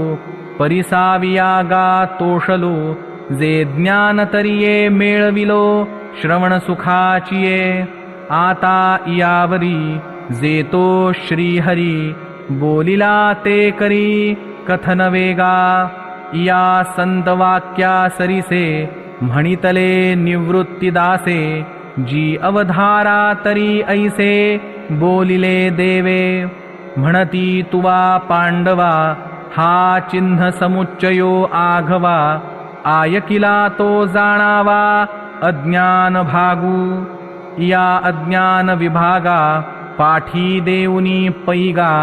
परिसाविया गा तोषलो जे ज्ञान तरिये मेळविलो श्रवण सुखाचिये आता यावरी जे तो श्रीहरी बोलिला ते करी कथन वेगा या संत वाक्या सरिसे म्हणितले निवृत्ती दासे जी अवधारा तरी ऐसे बोलिले देवे म्हणती तुवा पांडवा हा चिन्ह समुच्चयो आघवा आयकिला तो जाणावा अज्ञान भागू या अज्ञान विभागा पाठी देऊनी पैगा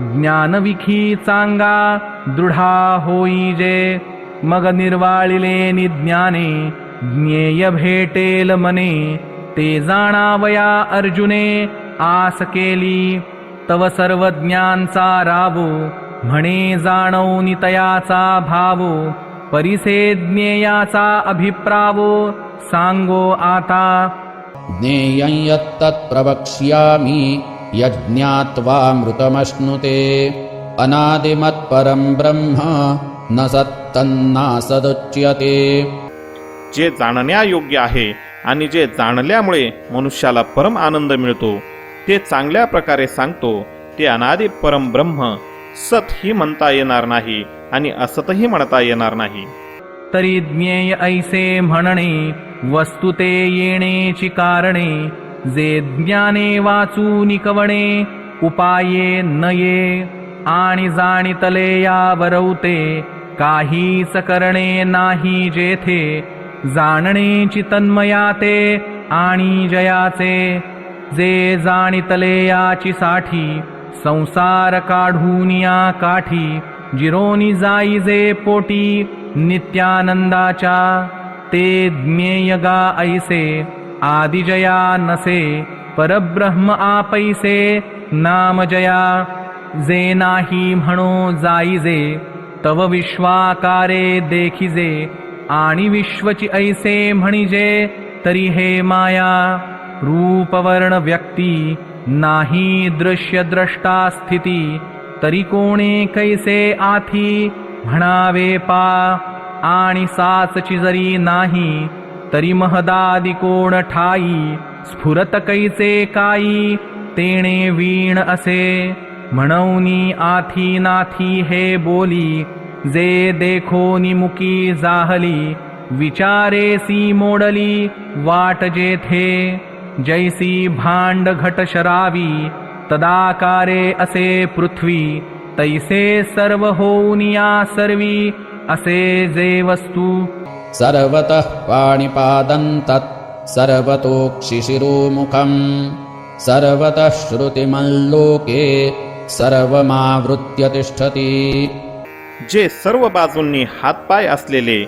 ज्ञानविखी चांगा दृढा होई जे मग निर्वाळिले निज्ञाने ज्ञेय भेटेल मने ते जाणावया अर्जुने आस केली तव सर्व ज्ञानचा रावो म्हणे जाणवनी तयाचा भावो परिसे ज्ञेयाचा अभिप्रावो सांगो आता ज्ञेयं यत्तत् प्रवक्ष्यामि यज्ञात्वामृतमश्नुते अनादिमत्परं ब्रह्म न सत्तन्नासदुच्यते. जे जाणण्यायोग्य आहे आणि जे जाणल्यामुळे मनुष्याला परम आनंद मिळतो ते चांगल्या प्रकारे सांगतो. ते अनादि परम ब्रह्म सत ही म्हणता येणार नाही आणि असतही म्हणता येणार नाही. तरी ज्ञेय ऐसे म्हणणे वस्तु ते येणेची कारणे जे ज्ञाने वाचून कवणे उपाये नये आणि जाणितले यावरवते काहीच करणे नाही जेथे जाणणेची तन्मयाते आणि जयाचे जे जाणितले याची साठी संसार काढून या काठी जिरोनी जाईजे पोटी नित्यानंदाच्या ते ज्ञेय गा ऐसे आदिजया नसे परब्रह्म आपैसे नाम जया जे नाही म्हणो जाईजे तव विश्वाकारे देखिजे आणि विश्वची ऐसे म्हणिजे तरी हे माया रूपवर्ण व्यक्ती नाही दृश्य द्रष्टा स्थिती तरी कोणे कैसे आथी म्हणावे पा आणि साचची जरी नाही तरी महदादी कोण ठाई स्फुरत कैसे काई तेणे वीण असे म्हणूनी आथी नाथी हे बोली जे देखोनी मुकी जाहली विचारेसी मोडली वाट जेथे जैसी भांड घट शरावी तदाकारे असे पृथ्वी तैसे सर्व होऊनिया सर्वी असे जे वस्तू सर्वतः पाणिपादं तत् सर्वतोक्षिशिरोमुखं सर्वतः श्रुतिमल्लोके सर्वमावृत्य तिष्ठति. जे सर्व बाजूंनी हातपाय असलेले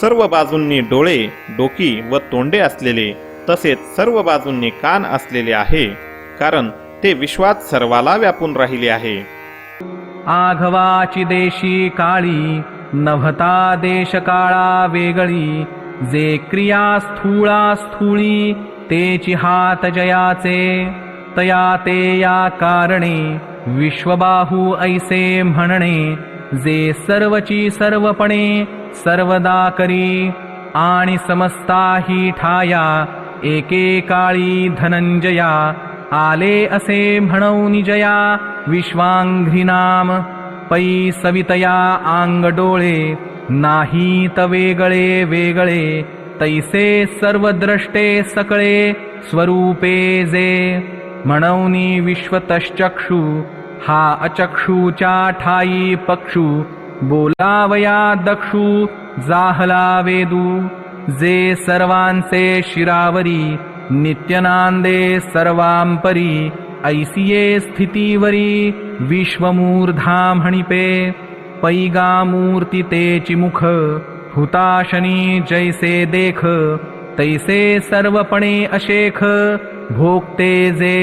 सर्व बाजूंनी डोळे डोकी व तोंडे असलेले तसेच सर्व बाजूंनी कान असलेले आहे कारण ते विश्वात सर्वाला व्यापून राहिले आहे. आघवाची देशी काळी नभता देश काळा वेगळी जे क्रिया स्थूळा स्थूळी तेची हात जयाचे तया ते या कारणे विश्वबाहू ऐसे म्हणणे जे सर्वची सर्वपणे सर्वदा करी आणि समस्ताही ठाया एके काळी धनंजया आले असे म्हणून जया विश्वांघ्री नाम पै सवितया आंग डोळे नाही तवेगळे वेगळे तैसे सर्व द्रष्टे सकळे स्वरूपे जे म्हणूनी विश्वतश्चक्षु हा अचक्षुच्या ठाई पक्षु बोलावया दक्षु जाहला वेदू जे सर्वांचे शिरावरी नित्यनांदे सर्वांपरी ऐसिये स्थितीवरी विश्वमूर्धा म्हणिपे पैगा मूर्ती तेची मुख हुताशनी जैसे देख तैसे सर्वपणे अशेख भोगते जे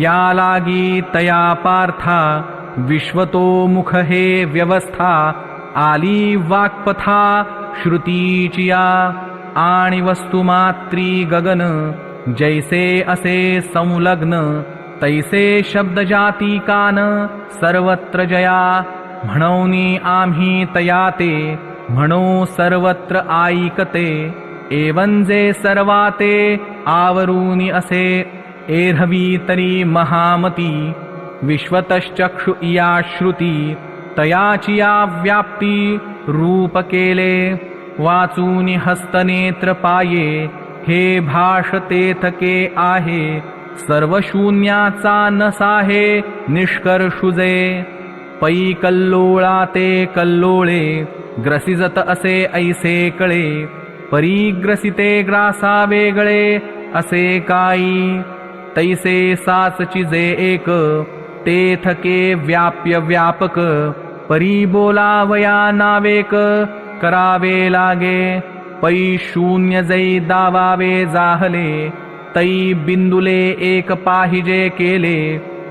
या लागी तया पार्था विश्वतो मुख हे व्यवस्था आली वाक्पथा श्रुतीचिया आणि वस्तुमात्री गगन जैसे असे संलग्न तैसे शब्द जाती कान सर्वत्र जया म्हणौनी आम्ही तया ते म्हणो सर्वत्र ऐकते एवंजे सर्वाते आवरूनी असे एरहवी तरी महामती विश्वतश्चक्षु इया श्रुती तयाची या व्याप्ती रूप केले वाचूनी हस्तनेत्र पाये हे भाषतेथके आहे सर्व शून्याचा नसाहे निष्कर्षुजे पै कल्लोळा ते कल्लोळे ग्रसिजत असे ऐसे कळे परिग्रसिते ग्रासा वेगळे असे काई तैसे साचची जे एक तेथके व्याप्य व्यापक परी बोलावया नावेक करावे लागे पै शून्य जै दावावे जाहले तै बिंदुले एक पाहिजे केले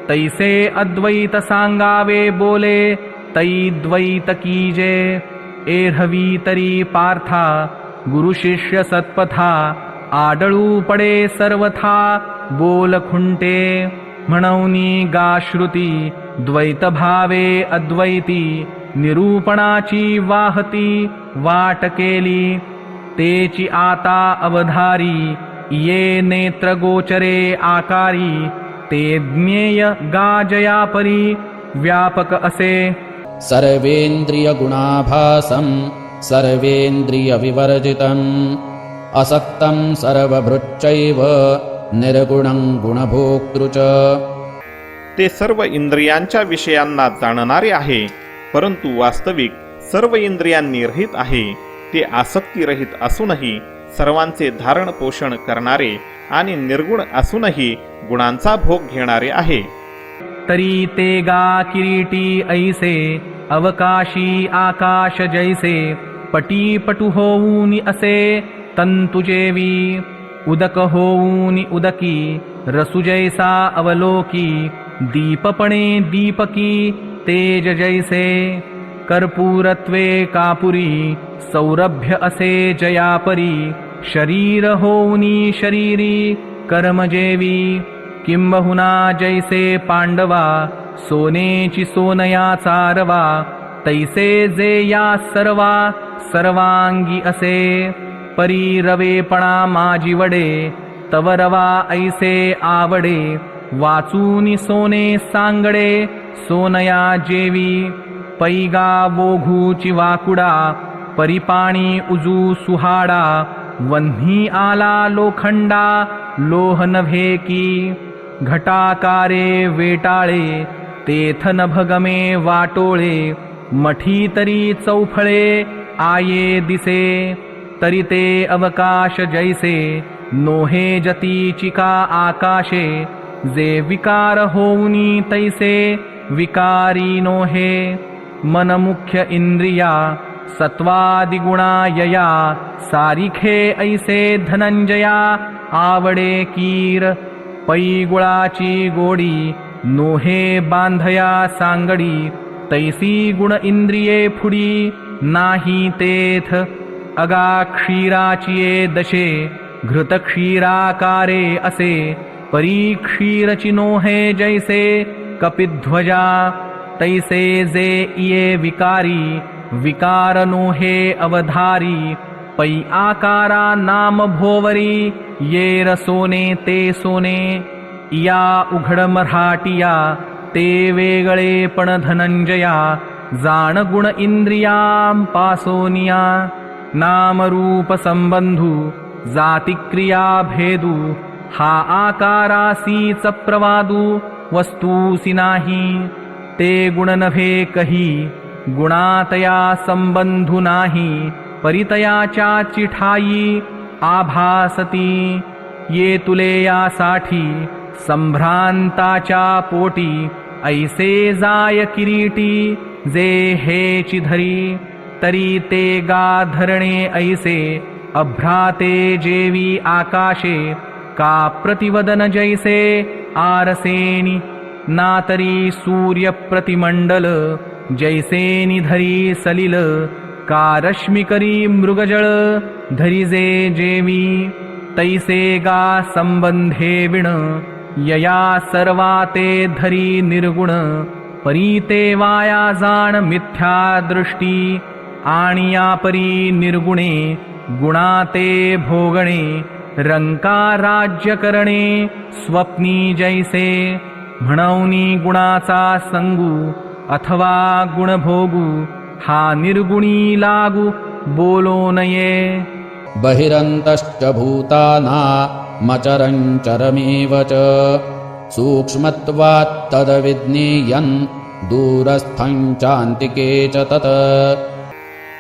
तैसे अद्वैत सांगावे बोले तै द्वैत कीजे एरहवी तरी पार्था गुरु शिष्य सत्पथा आडळू पडे सर्वथा बोल खुंटे म्हणौनी गा श्रुती द्वैत भावे अद्वैती निरूपणाची वाहती वाट केली तेची आता अवधारी ये नेत्र गोचरे आकारी ते ज्ञेय गाजया परी व्यापक असे सर्वेन्द्रियगुणाभासं सर्वेन्द्रियविवर्जितम् असक्तं सर्वभृच्चैव निर्गुणं गुणभोक्तृ च ते सर्व इंद्रियांच्या विषयांना जाणणारे आहे परंतु वास्तविक सर्व इंद्रियांनी रहित आहे ते आसक्तीरहित असूनही सर्वांचे धारण पोषण करणारे आणि निर्गुण असूनही गुणांचा भोग घेणारे आहे तरी ते गा किरीटी ऐसे अवकाशी आकाश जैसे पटी पटु होऊनी असे तंतुजेवी उदक होऊनी उदकी रसु जैसा अवलोकी दीपपणे दीपकी तेज जैसे कर्पूरत्वे कापुरी सौरभ्य असे जयापरी शरीर होऊनी शरीरी कर्मजेवी किंबहुना जैसे पांडवा सोनेची सोनया चारवा तैसे जे या सर्वा सर्वांगी असे परी रवेपणा माझी वडे तव रवा ऐसे आवडे वाचूनी सोने सांगडे सोनया जेवी पैगा वोघूची वाकुडा परिपाणी उजू सुहाडा वन्ही आला लोखंडा लोह नभे की घटाकारे वेटाळे तेथ नभगमे वाटोळे मठी तरी चौफळे आये दिसे तरी ते अवकाश जैसे नोहे जतीची का आकाशे जे विकार होऊनी तैसे विकारी नोहे मन मुख्य इंद्रिया सत्वादिगुणा यया सारिखे ऐसे धनंजया आवडे कीर पैगुळाची गोडी नोहे बांधया सांगडी तैसी गुण इंद्रिये फुडी नाही तेथ अगा क्षीराचिये दशे घृत क्षीराकारे असे परी क्षीरची नोहे जैसे कपिध्वजा तैसे जे इये विकारी विकार नोहे अवधारी पै आकारा नाम भोवरी ये रसोने ते सोने या उघड मराठिया ते वेगळे पण धनंजया जाण गुण इंद्रियां पासोनिया नाम रूप संबंधू जाती क्रिया भेदू हा आकारासीच प्रवादू वस्तूसी नाही ते गुण नभे कही गुणातया संबंधू नाही परितयाच्या चिठाई आभासती ये तुले यासाठी संभ्रांताच्या पोटी ऐसे जाय किरीटी जे हेची धरी तरी ते गा धरणे ऐसे अभ्राते जेवी आकाशे का प्रतिवदन जैसे आरसेनी ना तरी सूर्य प्रतिमंडल जैसे निधरी सलिल का रश्मी करी मृगजळ धरिजे जेवी तैसे गा संबंधे विण यया सर्वा ते धरी निर्गुण परीते वाया जाण मिथ्या दृष्टी आणिया परी निर्गुणे गुणाते भोगणे रंका राज्य करणे स्वप्नी जैसे म्हणौनी गुणाचा संगू अथवा गुणभोगू हा निर्गुणी लागू बोलो नये बहिरन्तश्च भूतानामचरञ्चरमेव च सूक्ष्मत्वात् तद्विज्ञेयन् दूरस्थं चान्तिके च तत्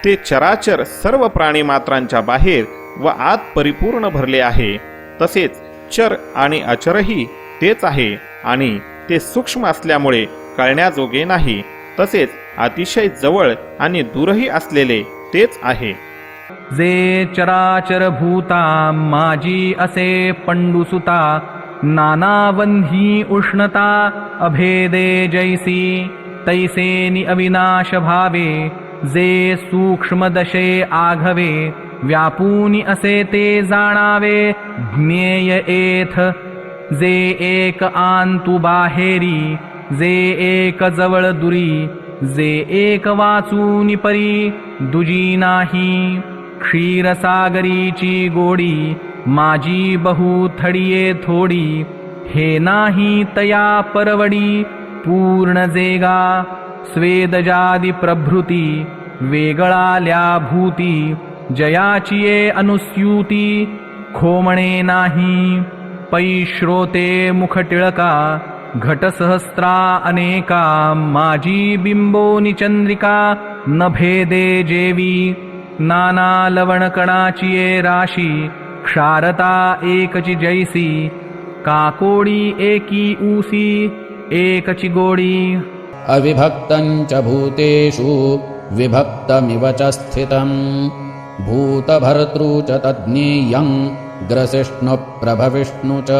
ते चराचर सर्व प्राणीमात्रांच्या बाहेर व आत परिपूर्ण भरले आहे. तसेच चर आणि अचरही तेच आहे आणि ते सूक्ष्म असल्यामुळे कळण्याजोगे नाही. तसेच अतिशय जवळ आणि दूरही असलेले तेच आहे. जे चराचर भूता माजी असे पंडुसुता नानावन्ही उष्णता अभेदे जैसी तैसेनि अविनाश भावे जे सूक्ष्मदशे आघवे व्यापूनि असे ते जाणावे ज्ञेय एथ जे एक आंतु बाहेरी जे एक जवळ दुरी जे एक वाचूनि परी दुजी नाही क्षीरसागरीची गोडी माझी बहु थडिये थोडी हे नाही तया परवडी पूर्ण जेगा स्वेदजादी प्रभृती वेगळाल्या भूती जयाचिये अनुस्यूती खोमणे नाही पै श्रोते मुख टिळका घटसहस्रा अनेका माझी बिंबोनी चंद्रिका न भेदे जेवी नाना लवणकणाचिये राशी क्षारता एकची जैसी काकोडी एकी ऊसी एकची गोडी अविभक्तं च भूतेषु विभक्तमिव च स्थितं भूतभर्तृ च तज्ज्ञेयं ग्रसिष्णुप्रभविष्णु च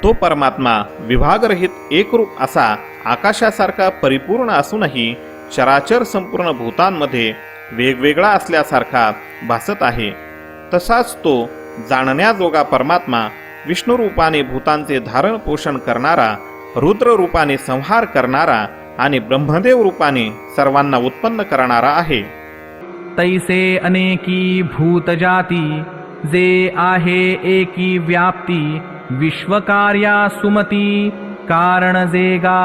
तो परमात्मा विभागरहित एकरूप असा आकाशासारखा परिपूर्ण असूनही चराचर संपूर्ण भूतांमध्ये वेगवेगळा असल्यासारखा भासत आहे. तसाच तो जाणण्याजोगा परमात्मा विष्णू रूपाने भूतांचे धारण पोषण करणारा, रुद्र रूपाने संहार करणारा आणि ब्रह्मदेव रूपाने सर्वांना उत्पन्न करणारा आहे. तैसे अनेकी भूतजाती जे आहे एकी व्याप्ती विश्वकार्या सुमती कारण जेगा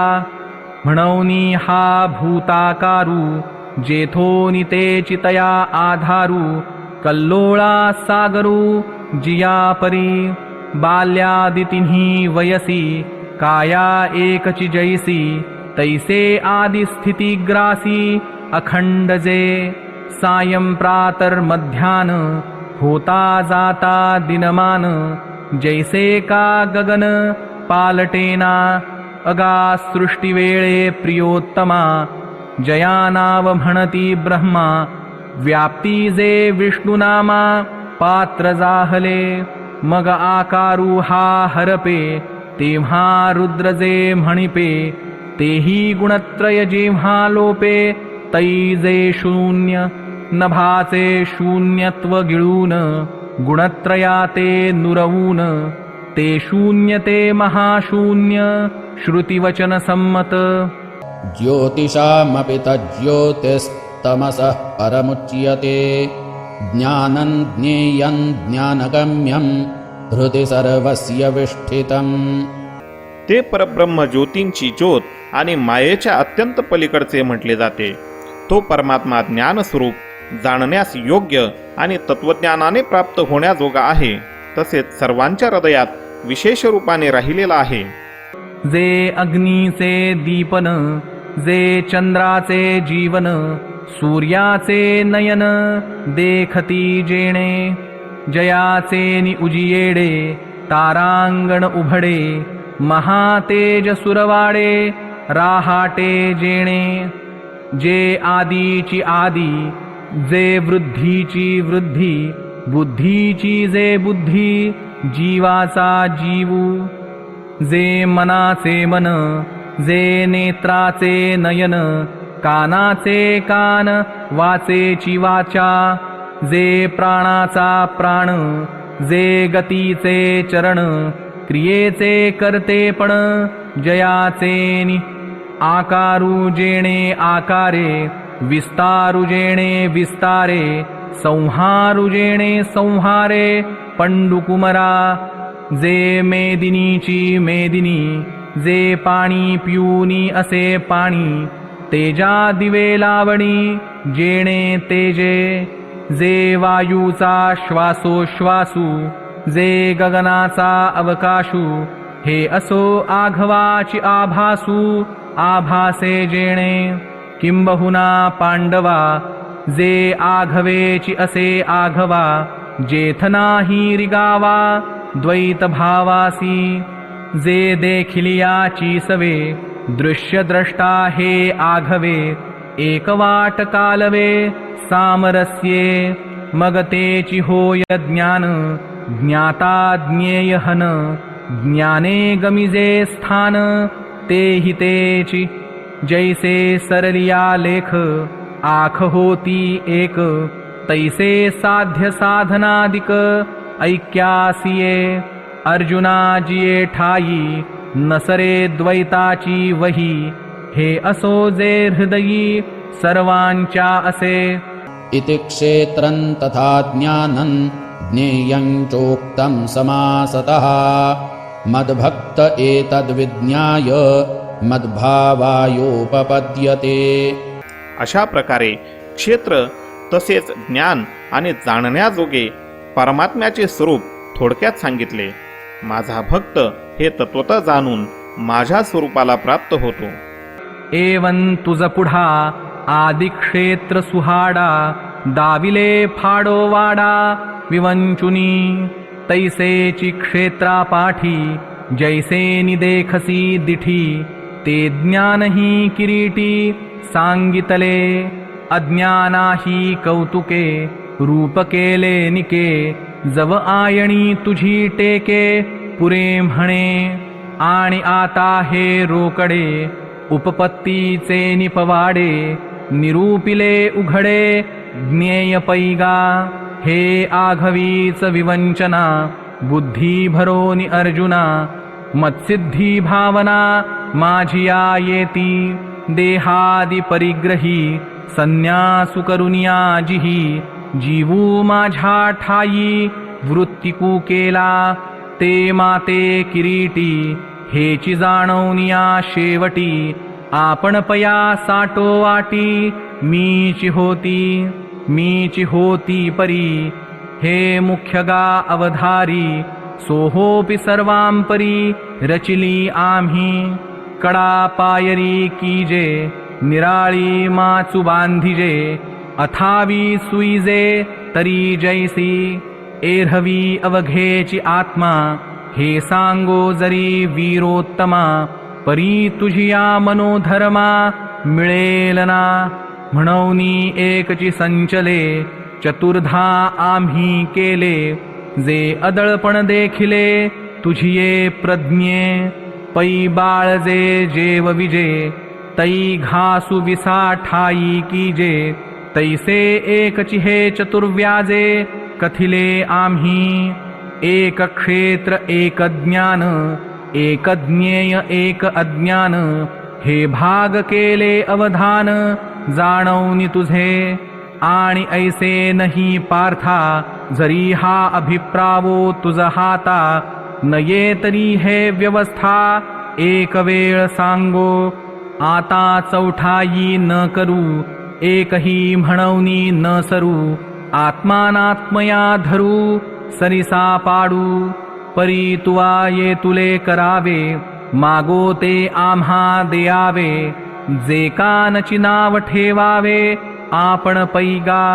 म्हणौनी हा भूताकारू जेथोनी ते चितया आधारू कल्लोळा सागरू जिया परी बाल्यादितिन्ही वयसी काया एकची जैसी तैसे आदि स्थिती ग्रासी अखंड जे सायं प्रातर्मध्यान होता जाता दिनमान जैसे का गगन पालटेना अगा सृष्टिवेळे प्रियोत्तमा जया नाव म्हणती ब्रह्मा व्याप्ती जे विष्णुनामा पात्र जाहले मग आकारू हा हरपे तेव्हा रुद्र जे म्हणिपे तेही गुणत्रय जेव्हा लोपे तै जे शून्य नभाचे शून्यत्व गिळून गुणत्रयाते नुरवून ते शून्य ते महाशून्य श्रुतिवचन संमत ज्योतिषामपि तज्ज्योतिस्तमसः परमुच्यते ज्ञानं ज्ञेयं ज्ञानगम्यं हृदि सर्वस्य विष्ठितम् ते परब्रह्म ज्योतींची ज्योत आणि मायेच्या अत्यंत पलीकडचे म्हटले जाते. तो परमात्मा ज्ञानस्वरूप जाणण्यास योग्य आणि तत्वज्ञानाने प्राप्त होण्याजोगा आहे. तसेच सर्वांच्या हृदयात विशेष रूपाने राहिलेला आहे. जे अग्नीचे दीपन जे चंद्राचे जीवन सूर्याचे नयन देखती जेणे जयाचे नि उजियेडे तारांगण उभडे महातेज सुरवाडे राहाटे जेणे जे आदीची आदी जे वृद्धीची वृद्धी बुद्धीची जे बुद्धी जीवाचा जीवू जे मनाचे मन जे नेत्राचे नयन कानाचे कान वाचेची वाचा जे प्राणाचा प्राण जे गतीचे चरण क्रियेचे करतेपण जयाचे आकारू जेणे आकारे विस्तारू जेणे विस्तारे संहारू जेणे संहारे पंडुकुमरा जे मेदिनीची मेदिनी जे पाणी पिऊनी असे पाणी तेजा दिवे लावणी जेणे तेजे जे वायूचा श्वासोश्वासू जे गगनाचा अवकाशू हे असो आघवाची आभासू आभासे जेणे किंबहुना पांडवा जे आघवेची असे आघवा जेथनाही रिगावा द्वैत भावासी जे देखिलियाची सवे दृश्यद्रष्टा हे आघवे एकवाट कालवे सामरस्ये मगतेची होय ज्ञान ज्ञाता ज्ञेयहन ज्ञाने गमिजे स्थान ते हितेची जैसे सरलिया लेख आख होती एक तैसे साध्य साधनादिक ऐक्यासिये अर्जुना जिये ठाई नसरे द्वैताची वही हे असो जे हृदयी सर्वांच्या असे इति क्षेत्रं तथा ज्ञानं ज्ञेयं चोक्तं समासतः मद्भक्त एतद्विज्ञाय मद्भावायोपपद्यते. अशा प्रकारे क्षेत्र तसेच ज्ञान आणि जाणण्याजोगे परमात्म्याचे स्वरूप थोडक्यात सांगितले. माझा भक्त हे तत्वतः जाणून माझ्या स्वरूपाला प्राप्त होतो. एवं तुझ पुढा आदि क्षेत्र सुहाडा दाविले फाडो वाडा विवंचुनी तैसेची क्षेत्रा पाठी जैसे निदेखसी दिठी ते ज्ञानही किरीटी सांगितले अज्ञानाही कौतुके रूप केले निके जव आयणी तुझी टेके पुरे म्हणे आणि आता हे रोकडे उपपत्तीचे निपवाडे निरूपिले उघडे ज्ञेय पैगा हे आघवीच विवंचना बुद्धी भरोनि अर्जुना मत्सिद्धी भावना माझिया येती देहादि परिग्रही संन्यासु करुनिया जिही जीवू माझ्या ठाई वृत्तिकू केला ते माते किरीटी हेची जाणवनिया शेवटी आपण पया साटो वाटी मीची होती परी हे मुख्यगा अवधारी सोहोपि सर्वांपरी रचिली आम्ही कडा पायरी कीजे निराळी माचू बांधिजे अथावी सुईजे तरी जैसी एरहवी अवघेची आत्मा हे सांगो जरी वीरोत्तमा परी तुझिया मनोधर्मा मिळेल ना म्हणूनी एकची संचले चतुर्धा आम्ही केले जे अदळपण देखिले तुझिये प्रज्ञे पै बाळजे जेव विजे तै घासु विसा ठाई कीजे तैसे एकची हे चतुर्व्याजे कथिले आम्ही एक क्षेत्र एक ज्ञान एक ज्ञेय एक अज्ञान हे भाग केले अवधान जाणवनी तुझे आणि ऐसे नाही पार्था जरी हा अभिप्रावो तुझ हाता नये तरी हे व्यवस्था एक वेळ सांगो आता चौठाई न करू एकही म्हणवनी न सरू आत्मानात्मया धरू सरिसा पाडू परी तुवा ये तुले करावे मागो ते आम्हा देयावे जे कानची नाव ठेवावे आपण पैगा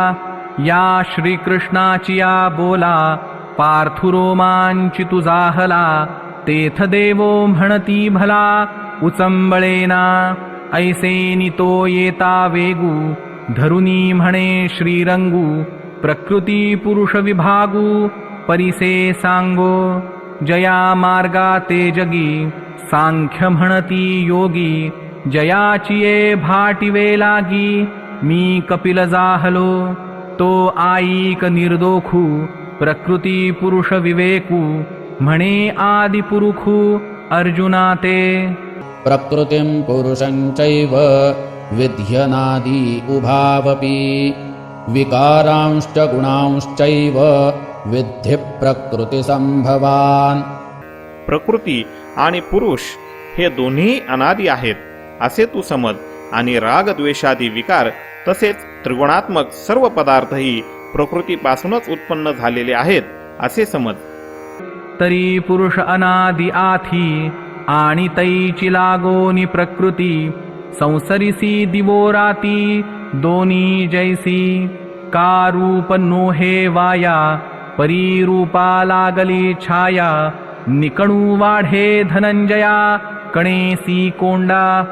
या श्रीकृष्णाची या बोला पार्थुरोमांची तुझा हला तेथ देवो म्हणती भला उचंबळेना ऐसे नितो येता वेगू धरुनी म्हणे श्रीरंगू प्रकृती पुरुष विभागू परिसे सांगो जया मार्गा ते जगी सांख्य म्हणती योगी जयाची ये भाटिवे लागी मी कपिल जाहलो तो आईक निर्दोखू प्रकृती पुरुष विवेकू म्हणे आदिपुरुखू अर्जुना ते. प्रकृतिं पुरुषं चैव विध्यनादि उभावपि विकारांश्च गुणांश्चैव विद्धि प्रकृतिसंभवान्. प्रकृती आणि पुरुष हे दोन्ही अनादी आहेत असे तू समज, आणि राग द्वेषादी विकार तसेच त्रिगुणात्मक सर्व पदार्थही प्रकृतीपासूनच उत्पन्न झालेले आहेत असे समज. तरी पुरुष अनादि आथी आणि तैची लागोनी प्रकृती संसरिसी दिवो राती दोनी जैसी. का रूप नोहे वाया परीरूपा लागली छाया. निकणू वाढे धनंजया कणेसी कोंडा.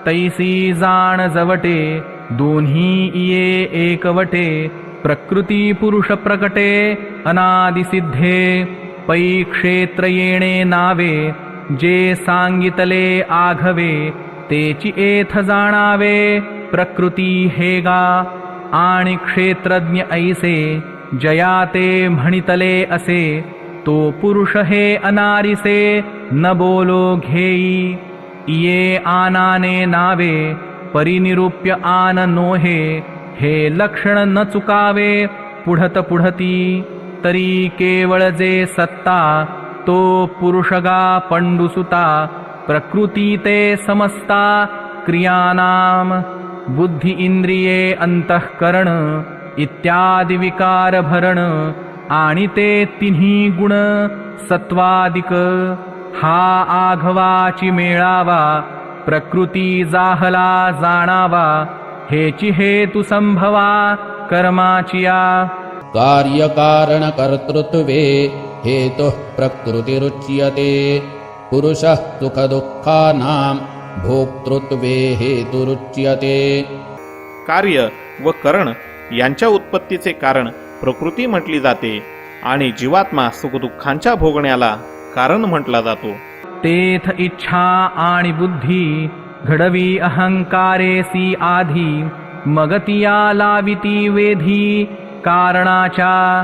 तैसी जाण जवटे दोन्ही इये एकवटे. प्रकृती पुरुष प्रकटे अनादि सिद्धे. पै क्षेत्र येणे नावे जे सांगितले आघवे. तेची एथ जाणावे प्रकृती हेगा. आणि क्षेत्रज्ञ ऐसे जया ते म्हणितले असे. तो पुरुष हे अनारिसे न बोलो घेई. इये आनाने नावे परिनिरूप्य आन नोहे. हे लक्षण न चुकावे पुढत पुढती. तरी केवळ जे सत्ता तो पुरुषगा पंडुसुता. प्रकृती ते समस्ता क्रियानाम. बुद्धी इंद्रिये अंतःकरण इत्यादी विकार भरण. आणि ते तिन्ही गुण सत्वादिक. हा आघवाची मेळावा प्रकृती जाहला जाणावा. हेची हेतु संभवा कर्माचिया. कार्यकारणकर्तृत्वे हेतुः प्रकृतिरुच्यते. पुरुषः सुखदुःखानां भोक्तृत्वे हेतुरुच्यते. कार्य व करण यांच्या उत्पत्तीचे कारण प्रकृती म्हटली जाते, आणि जीवात्मा सुखदुःखांच्या भोगण्याला कारण म्हटला जातो. तेथ इच्छा आणि बुद्धी घडवी अहंकारेसी आधी. मगतिया लाविती वेधी कारणाच्या.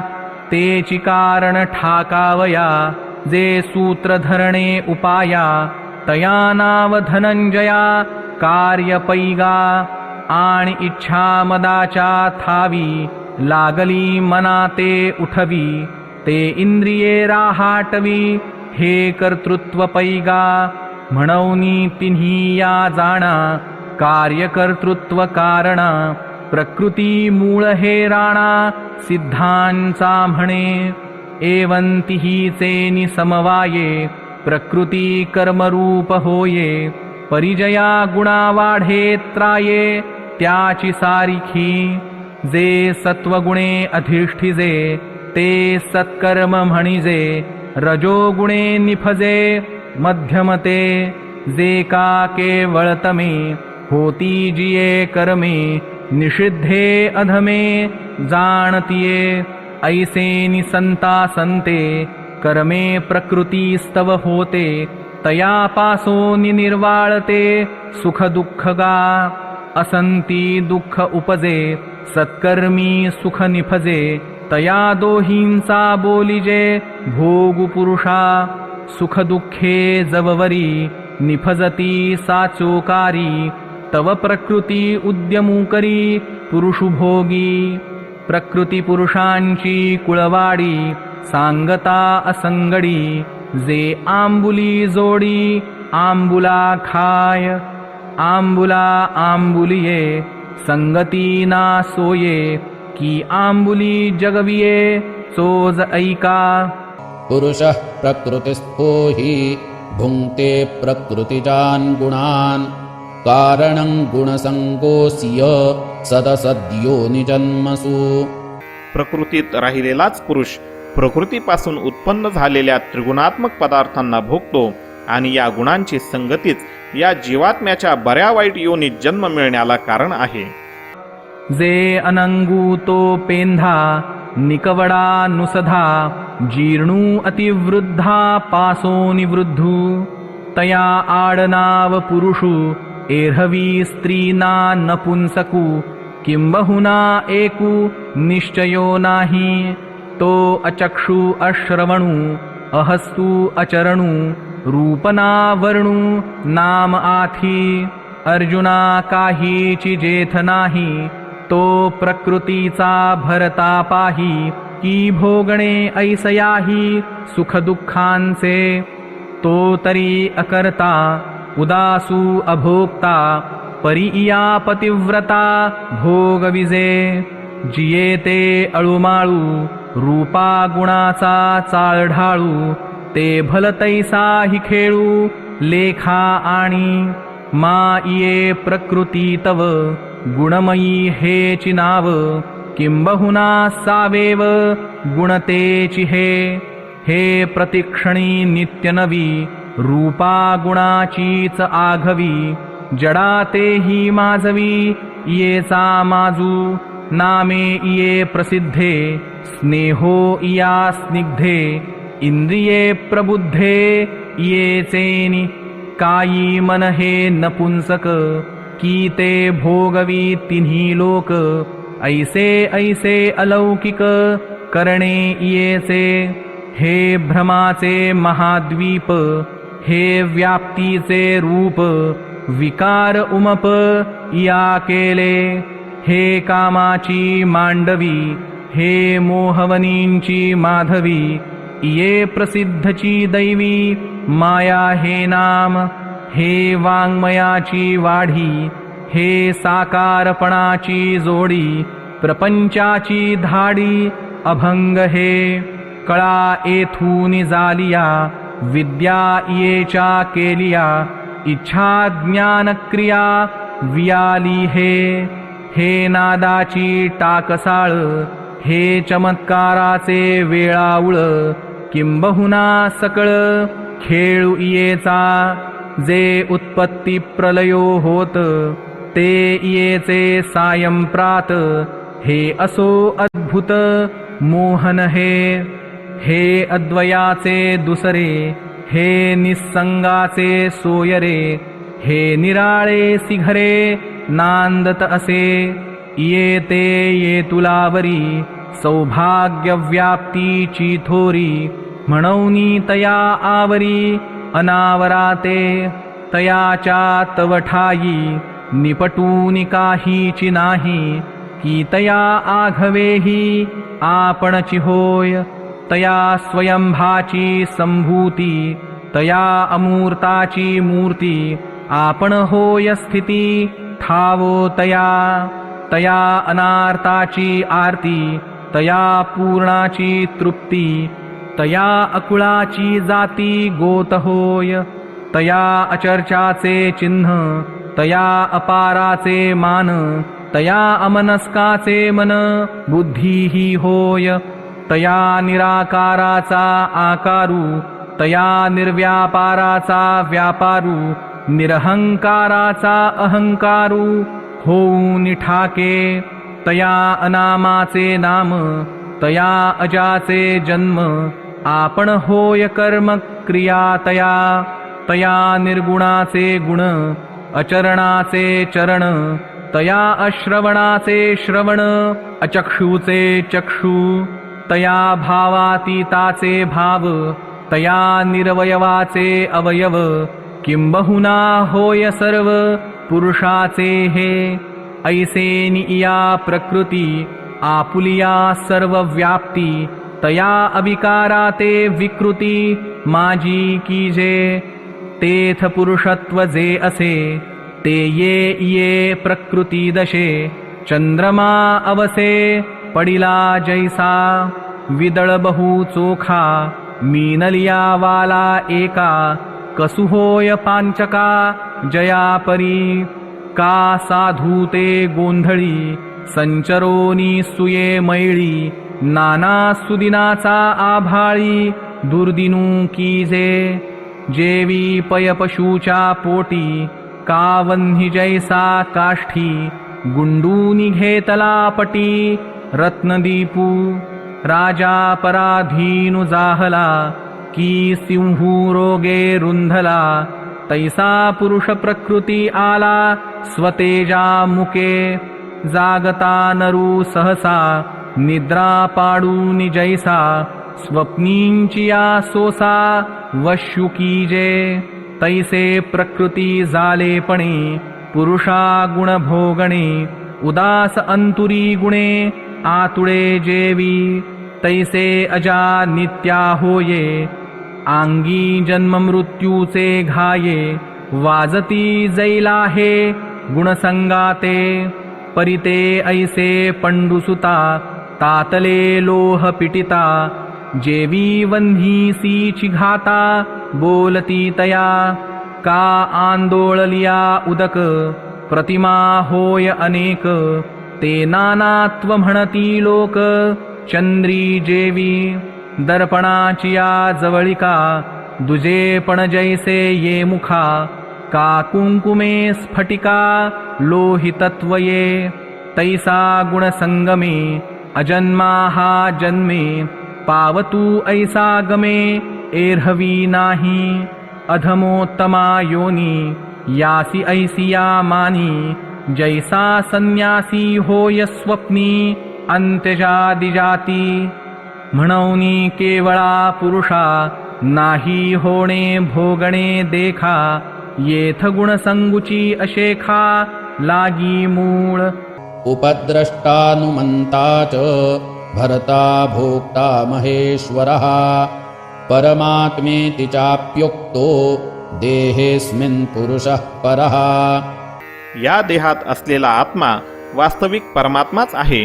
तेची कारण ठाकावया जे सूत्र धरणे उपाया. तया नाव धनंजया कार्य पैगा. आणि इच्छा मदाच्या थावी लागली मना ते उठवी. ते इंद्रिये राहाटवी हे कर्तृत्व पैगा. म्हणौनी तिन्ही या जाणा कार्यकर्तृत्व कारणा. प्रकृती मूळ हे राणा सिद्धांचा म्हणे. एवंती चेनी समवाये प्रकृती कर्मरूप होये. परिजया गुणा वाढे त्राये त्याची सारिखी. जे सत्वगुणे अधिष्ठिजे ते सत्कर्म म्हणिजे. रजोगुणे निफजे मध्यमते. जे का केवळतमे होती जिये कर्मे. निषिद्धे अधमे जाणतिये. ऐसे निसंता संते कर्मे प्रकृतीस्तव होते. तया पासो निर्वाळते सुख दुःखगा. असंती दुःख उपजे सत्कर्मी सुख निफजे. तया दोहींचा बोलिजे भोगु पुरुषा. सुख दुःखे जववरी निफजती साचोकारी. तव प्रकृती उद्यमू करी पुरुषु भोगी. प्रकृती पुरुषांची कुळवाडी सांगता असंगडी. जे आंबुली जोडी आंबुला खाय. आंबुला आंबुलिये संगती ना सोये. की आंबुली जगविये चोज ऐका. पुरुषः प्रकृतिस्थो हि भुङ्क्ते प्रकृतिजान् गुणान्. कारणं गुणसंगोऽस्य सदसद्योनिजन्मसु. प्रकृतीत राहिलेलाच पुरुष प्रकृतीपासून उत्पन्न झालेल्या त्रिगुणात्मक पदार्थांना भोगतो, आणि या गुणांची संगतीच या जीवात्म्याच्या बऱ्या वाईट योनीत जन्म मिळण्याला कारण आहे. जे अनंगू तो पेंधा निकवडा नुसधा. जीर्णू अतिवृद्धा पासो निवृद्धू. तया आडनाव पुरुषु एर्हवी स्त्रीना नपुंसकू. किंबहुना एकू निश्चयो नाही. तो अचक्षु अश्रवणू अहस्तु अचरणु रूपना वर्णु नाम आथी अर्जुना काहीची जेथ नाही तो प्रकृतीचा भरता पाही की भोगणे ऐसयाही सुख दुःखांचे तो तरी अकर्ता उदासू अभोक्ता परिया पतिव्रता भोग विजे जिये अळुमाळू रूपा गुणाचा चाळढाळू ते भलतैसा हि खेळू लेखा आणि मा इये प्रकृती तव गुणमयी हेची नाव किंबहुना सावेव गुणतेची हे प्रतिक्षणी नित्य नवी रूपा गुणाचीच आघवी जडा तेही माजवी इयेचा माजू नामे इये प्रसिद्धे स्नेहो इया स्निग्धे इंद्रिये प्रबुद्धे इयेचेनी कायी मन हे नपुंसक की ते भोगवी तिन्ही लोक ऐसे ऐसे अलौकिक करणे इयेचे हे भ्रमाचे महाद्वीप हे व्याप्तीचे रूप विकार उमप या केले हे कामाची मांडवी हे मोहवनींची माधवी इये प्रसिद्धची दैवी माया हे नाम हे वाङ्मयाची वाढी हे साकारपणाची जोडी प्रपंचाची धाडी अभंग हे कळा येथून जालिया विद्या इयेच्या केलिया इच्छा ज्ञान क्रिया वियाली हे नादाची टाकसाळ हे चमत्काराचे वेळाउळ किंबहुना सकळ खेळू इयेचा जे उत्पत्ती प्रलयो होत ते इयेचे सायंप्रात हे असो अद्भुत मोहन हे अद्वयाचे दुसरे हे निसंगाचे सोयरे हे निराळे सिघरे नांदत असे येते ये तुलावरी सौभाग्य व्याप्तीची थोरी म्हणूनी तया आवरी अनावराते तयाच्या तवठाई निपटूनि काहीची नाही की तया आघवेही आपणची होय तया स्वयंभाची संभूती तया अमूर्ताची मूर्ती आपण होय स्थिती ठावो तया अनार्ताची आरती तया पूर्णाची तृप्ती तया अकुळाची जाती गोत होय तया अचर्चाचे चिन्ह तया अपाराचे मान तया अमनस्काचे मन बुद्धीही होय तया निराकाराचा आकारू तया निर्व्यापाराचा व्यापारू निरहंकाराचा अहंकारू होऊन ठाके तया अनामाचे नाम तया अजाचे जन्म आपण होय कर्म क्रिया तया निर्गुणाचे गुण अचरणाचे चरण तया अश्रवणाचे श्रवण अचक्षुचे चक्षु तया भावातीताचे भाव तया निरवयवाचे अवयव किंबहुना होय सर्व पुरुषाचे हे ऐसे निया प्रकृती आपुलिया सर्व व्याप्ती तया अविकाराते विकृती माझी कीजे तेथ पुरुषत्व जे असे ते ये प्रकृती दशे चंद्रमा अवसे पडिला जैसा विदळ बहु चोखा मीनलिया वाला एका कसु होय पांचका जयापरी का साधूते गोंधळी संचरोनी सुये मैळी नाना सुदिनाचा आभाळी दुर्दिनू कीजे जेवी पयपशूच्या पोटी का वन्ही जैसा काष्ठी गुंडूनी घेतला पटी रत्नदीपू राजा पराधीनु जाहला की सिंहू रोगे रुंधला तैसा पुरुष प्रकृती आला स्वतेजा मुके जागता नरू सहसा निद्रा पाडूनि जैसा स्वप्नींचिया सोसा वश्युकीजे तैसे प्रकृती जालेपणे पुरुषा गुणभोगणे उदास अंतुरी गुणे आतुळे जेवी तैसे अजा नित्या होये आंगी जन्म मृत्यूचे घाये वाजती जैला हे गुणसंगाते परिते ऐसे पंडुसुता तातले लोह पिटिता जेवी वन्हीसी घाता बोलती तया का आंदोळलिया उदक प्रतिमा होय अनेक ते नानात्व म्हणती लोक चंद्री जेवी दर्पणाचिया जवळिका दुजे पण जैसे ये मुखा का कुंकुमे स्फटिका लोहितत्वये तैसा गुणसंगमे अजन्मा हा जन्मे पावतू ऐसा गमे एर्हवी नाही अधमोत्तमा योनी यासी ऐसिया मानी जैसा संन्यासी होय स्वप्नी अंत्यजादिजाती म्हणौनी केवळा पुरुषा नाही होणे भोगणे देखा येथ गुणसंगुची अशेखा लागी मूळ उपद्रष्टानुमन्ता च भर्ता भोक्ता महेश्वरः परमात्मेति चाप्युक्तो देहेऽस्मिन् पुरुषः परः. या देहात असलेला आत्मा वास्तविक परमात्माच आहे.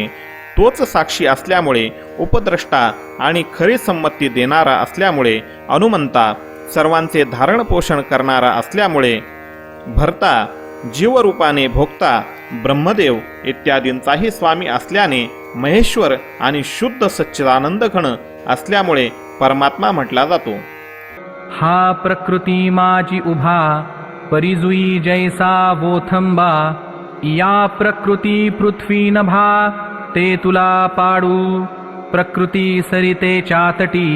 तोच साक्षी असल्यामुळे उपद्रष्टा आणि खरी संमती देणारा असल्यामुळे अनुमंता सर्वांचे धारण पोषण करणारा असल्यामुळे भर्ता जीवरूपाने भोक्ता ब्रह्मदेव इत्यादींचाही स्वामी असल्याने महेश्वर आणि शुद्ध सच्चिदानंद घन असल्यामुळे परमात्मा म्हटला जातो. हा प्रकृती माझी उभा परिजुई जैसा वोथंबा या प्रकृती पृथ्वी नभा ते तुला पाडू प्रकृती सरिते चातटी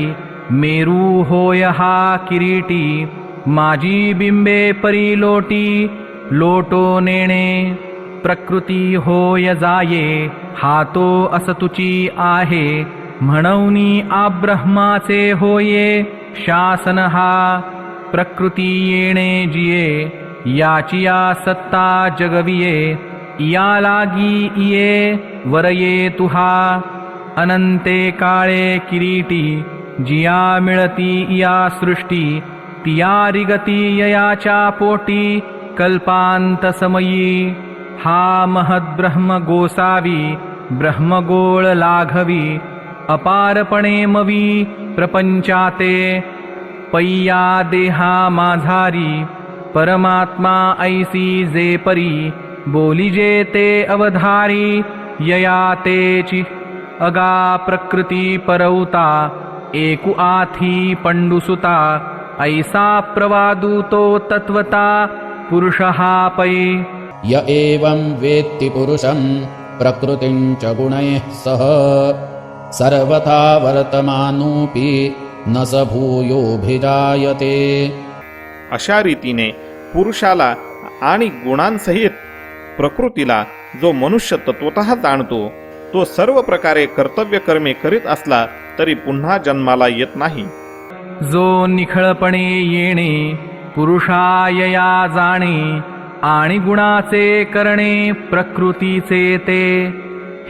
मेरू होय हा किरीटी माझी बिंबे परिलोटी लोटो नेणे प्रकृती होय जाये हातो असतुची आहे म्हणौनी आब्रह्माचे होये शासन हा प्रकृती येणे जिये याचिया सत्ता जगविये या लागी इये वरये तुहा अनंते काळे किरीटी जिया मिळती या सृष्टी तिया रिगती ययाच्या पोटी कल्पांत समयी हा महद्ब्रह्म गोसावी ब्रह्मगोळ लाघवी अपारपणे मवी प्रपंचाते पैया देहा माझारी परमात्मा ऐसी जे परी बोलिजे ते अवधारी यया तेची अगा प्रकृती परवता एकु आथी पंडुसुता ऐसा प्रवादूतो तत्वता पुरुष हा पै. य एवं वेत्ति पुरुषं प्रकृतिं च गुणैः सह सर्वथा वर्तमानोऽपि न स भूयोऽभिजायते. अशा रीतीने पुरुषाला आणि गुणांसहित प्रकृतीला जो मनुष्य तत्वतः जाणतो तो सर्व प्रकारे कर्तव्य कर्मे करीत असला तरी पुन्हा जन्माला येत नाही. जो निखळपणे येणे पुरुषायया जाणे आणि गुणाचे करणे प्रकृतीचे ते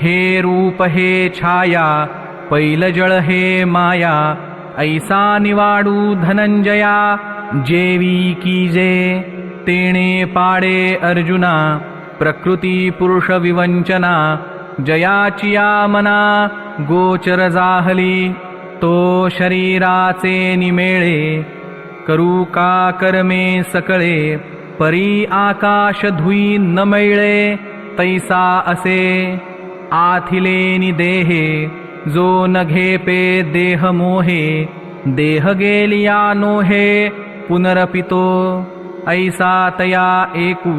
हे रूप हे छाया पैलजळ हे माया ऐसा निवाडू धनंजया जेवी कीजे तेणे पाडे अर्जुना प्रकृती पुरुष विवंचना जयाचिया मना गोचर जाहली तो शरीराचे निमेळे करू का कर्मे सकळे परी आकाश धुई न मिळे तैसा असे आथिलेनी देहे जो न घेपे देह मोहे देह गेलिया नोहे पुनरपितो ऐसा तया एकू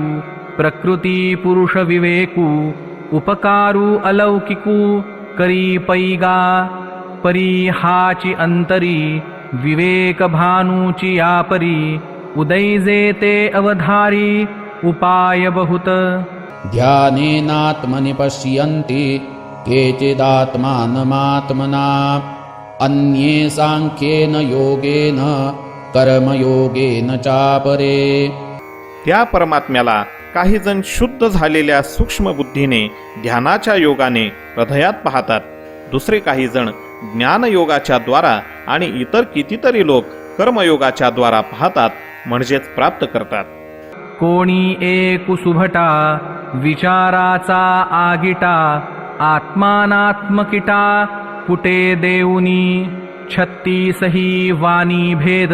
प्रकृती पुरुष विवेकू उपकारू अलौकिकू करी पैगा परी हाची अंतरी विवेक भानूची यापरी उदैजे ते अवधारी उपाय बहुत. ध्यानेनात्मनि पश्यन्ति केचिदात्मानमात्मना अन्ये सांख्येन योगेन कर्मयोगेन चापरे. त्या परमात्म्याला काही जण शुद्ध झालेल्या सूक्ष्म बुद्धीने ध्यानाच्या योगाने हृदयात पाहतात. दुसरे काही जण ज्ञानयोगाच्या द्वारा आणि इतर कितीतरी लोक कर्मयोगाच्या द्वारा पाहतात म्हणजेच प्राप्त करतात. कोणी एक सुभटा विचाराचा आगिटा आत्मानात्मकिटा कुटे देऊनी 36 वाणी भेद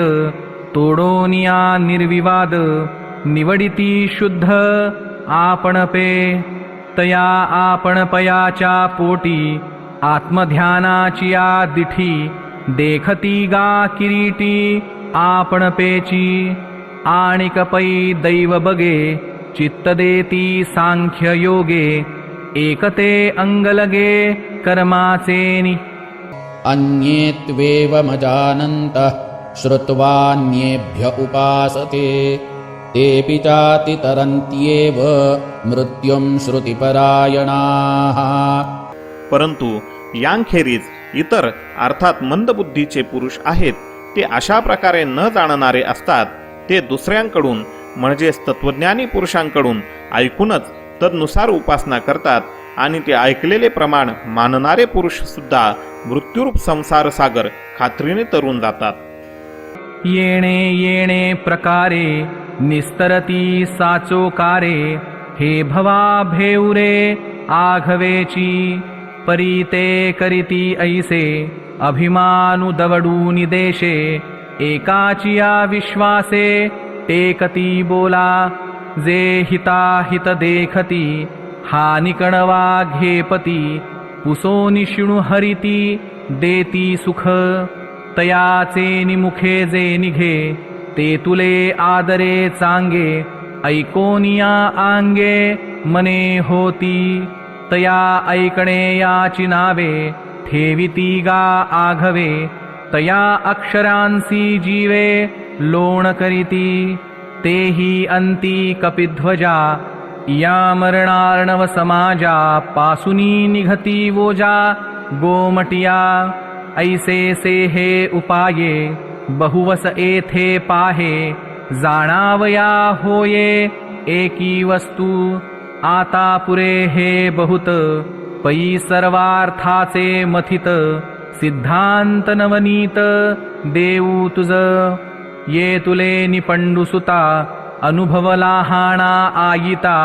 तोडोनिया निर्विवाद निवडिती शुद्ध आपणपे तया आपणपयाच्या पोटी आत्मध्यानाची या दिठी देखती गा किरीटी आपणपेची आणिकपै दैव बगे चित्त देती सांख्य योगे एकते अंगलगे कर्माचेनि. अन्ये त्वेवमजानन्तः श्रुत्वान्येभ्य उपासते तेऽपि चातितरन्त्येव मृत्युं श्रुतिपरायणाः. परंतु यांखेरीज इतर अर्थात मंदबुद्धीचे पुरुष आहेत ते अशा प्रकारे न जाणणारे असतात. ते दुसऱ्यांकडून म्हणजेच तत्वज्ञानी पुरुषांकडून ऐकूनच तदनुसार उपासना करतात आणि ते ऐकलेले प्रमाण मानणारे पुरुष सुद्धा मृत्यूरूप संसार सागर खात्रीने तरून जातात. येणे येणे प्रकारे निस्तरती साचोकारे हे भवा भेऊरे आघवेची परीते करीती ऐसे अभिमानु दवडूनि देशे एकाचिया विश्वासे टेकती बोला जे हिता हित देखती हानिकणवा घेपती पुसोनि शिणु हरिती देती सुख तयाचे निमुखे जे निघे ते तुले आदरे चांगे ऐकोनिया आंगे मने होती तया ऐकणे याची नावे ठेविती गा आघवे तया अक्षरांसी जीवे लोण करीती तेही अंती कपिध्वजा या मरणार्णव समाजा पासुनी निघती वोजा गोमटिया ऐसे से हे उपाये बहुवस येथे पाहे जाणावया होये एकी वस्तू आता पुरे हे बहुत पै सर्वार्थाचे मथित सिद्धांत नवनीत देऊ तुझ ये तुले निपंडुसुता अनुभवला हाणा आयिता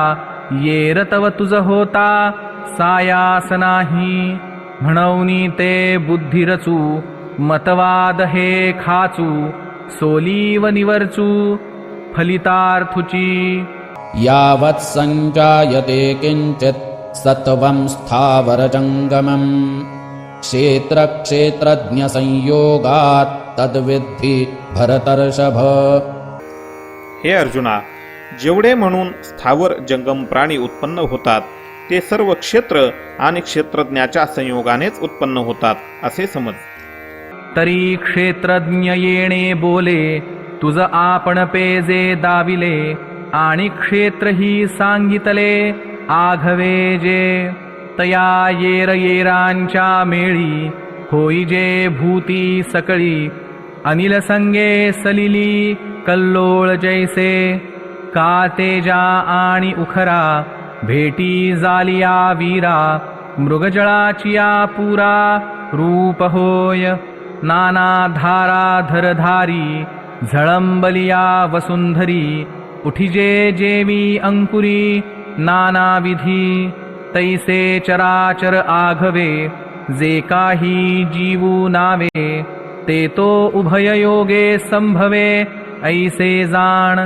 ये रतव तुझ होता सायास नाही म्हणवनी ते बुद्धी रचू मतवाद हे खाचू सोलीव निवरचू फलितार्थुची यावत् संजायते किंचित् सत्वं स्थावरजंगमम् क्षेत्रक्षेत्रज्ञ संयोगात् तद्विद्धि भरतर्षभ. हे अर्जुना, जेवढे म्हणून स्थावर जंगम प्राणी उत्पन्न होतात ते सर्व क्षेत्र आणि क्षेत्रज्ञाच्या संयोगानेच उत्पन्न होतात असे समज. तरी क्षेत्रज्ञ येणे बोले तुझ आपण पेजे दाविले आणि क्षेत्र ही सांगितले आघवे जे तया येर येरांच्या मेळी होई जे भूती सकळी अनिल संगे सलिली कल्लोळ जैसे का तेजा आणि उखरा भेटी जालिया वीरा मृगजळाचिया पुरा रूप होय नाना धारा धरधारी झळंबलिया वसुंधरी उठिजे जेवी अंकुरी नाना विधी तैसे चराचर आघवे जे काही जीवू नावे ते तो उभय योगे संभवे ऐसे जाण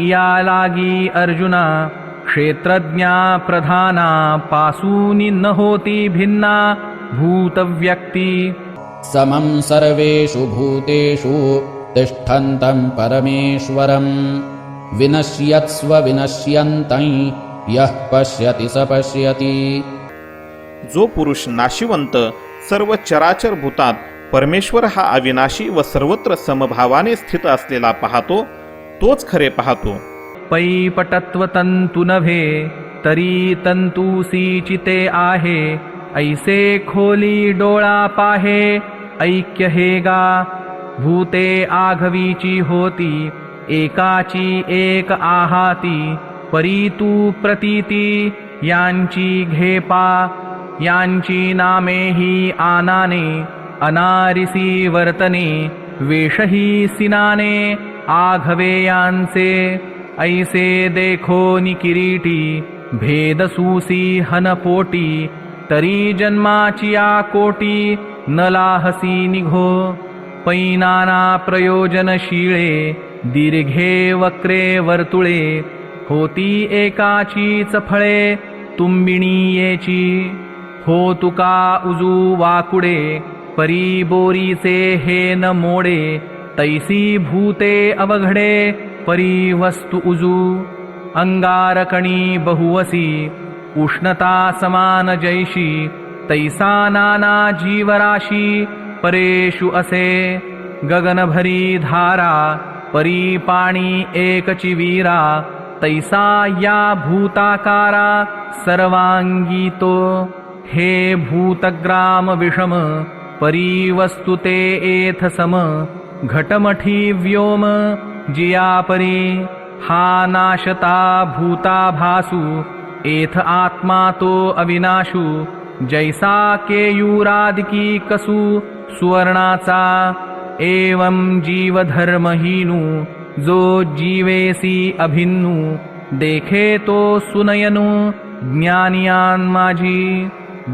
या लागी अर्जुना क्षेत्रज्ञा प्रधाना पासूनी न होती भिन्ना भूतव्यक्ती. समं सर्वेषु भूतेषु तिष्ठन्तं परमेश्वरं विनश्यत्स्व विनश्यन्तं यः पश्यति स पश्यति. जो पुरुष नाशिवंत सर्व चराचर भूतात परमेश्वर हा अविनाशी व सर्वत्र समभावाने स्थित असलेला पाहतो तोच खरे पाहतो. पैपटत्व तंतु नभे तरी तंतुसी चिते आहे ऐसे खोली डोळा पाहे ऐक्य हेगा भूते आघवीची होती एकाची एक आहाती परीतू प्रतीती यांची घेपा यांची नामे ही आनाने अनारिसी वर्तने वेशही सिनाने आघवे यांचे ऐसे देखो निकिरीटी भेदसूसी हनपोटी तरी जन्माची या कोटी न लाहसी निघो पैनाना प्रयोजनशीळे दीर्घे वक्रे वर्तुळे होती एकाचीच फळे तुंबिणी येची हो तुका उजू वाकुडे परी बोरीचे हे न मोडे तैसी भूते अवघडे परी वस्तु उजू अंगारकणी बहुवसी उष्णता समान जैशी तैसा नाना जीवराशी परेषु असे गगनभरी धारा परी पाणी एकची वीरा तैसा या भूताकारा सर्वांगी तो हे भूतग्राम विषम परी वस्तु ते एथ सम घटमठी व्योम जिया परी हा नाशता भूताभासु एथ आत्मा तो अविनाशु जैसा केयूरादिकी कसु सुवर्णाचा एवं जीवधर्महीनु जो जीवेसी अभिन्नु देखे तो सुनयनु ज्ञानियान माझी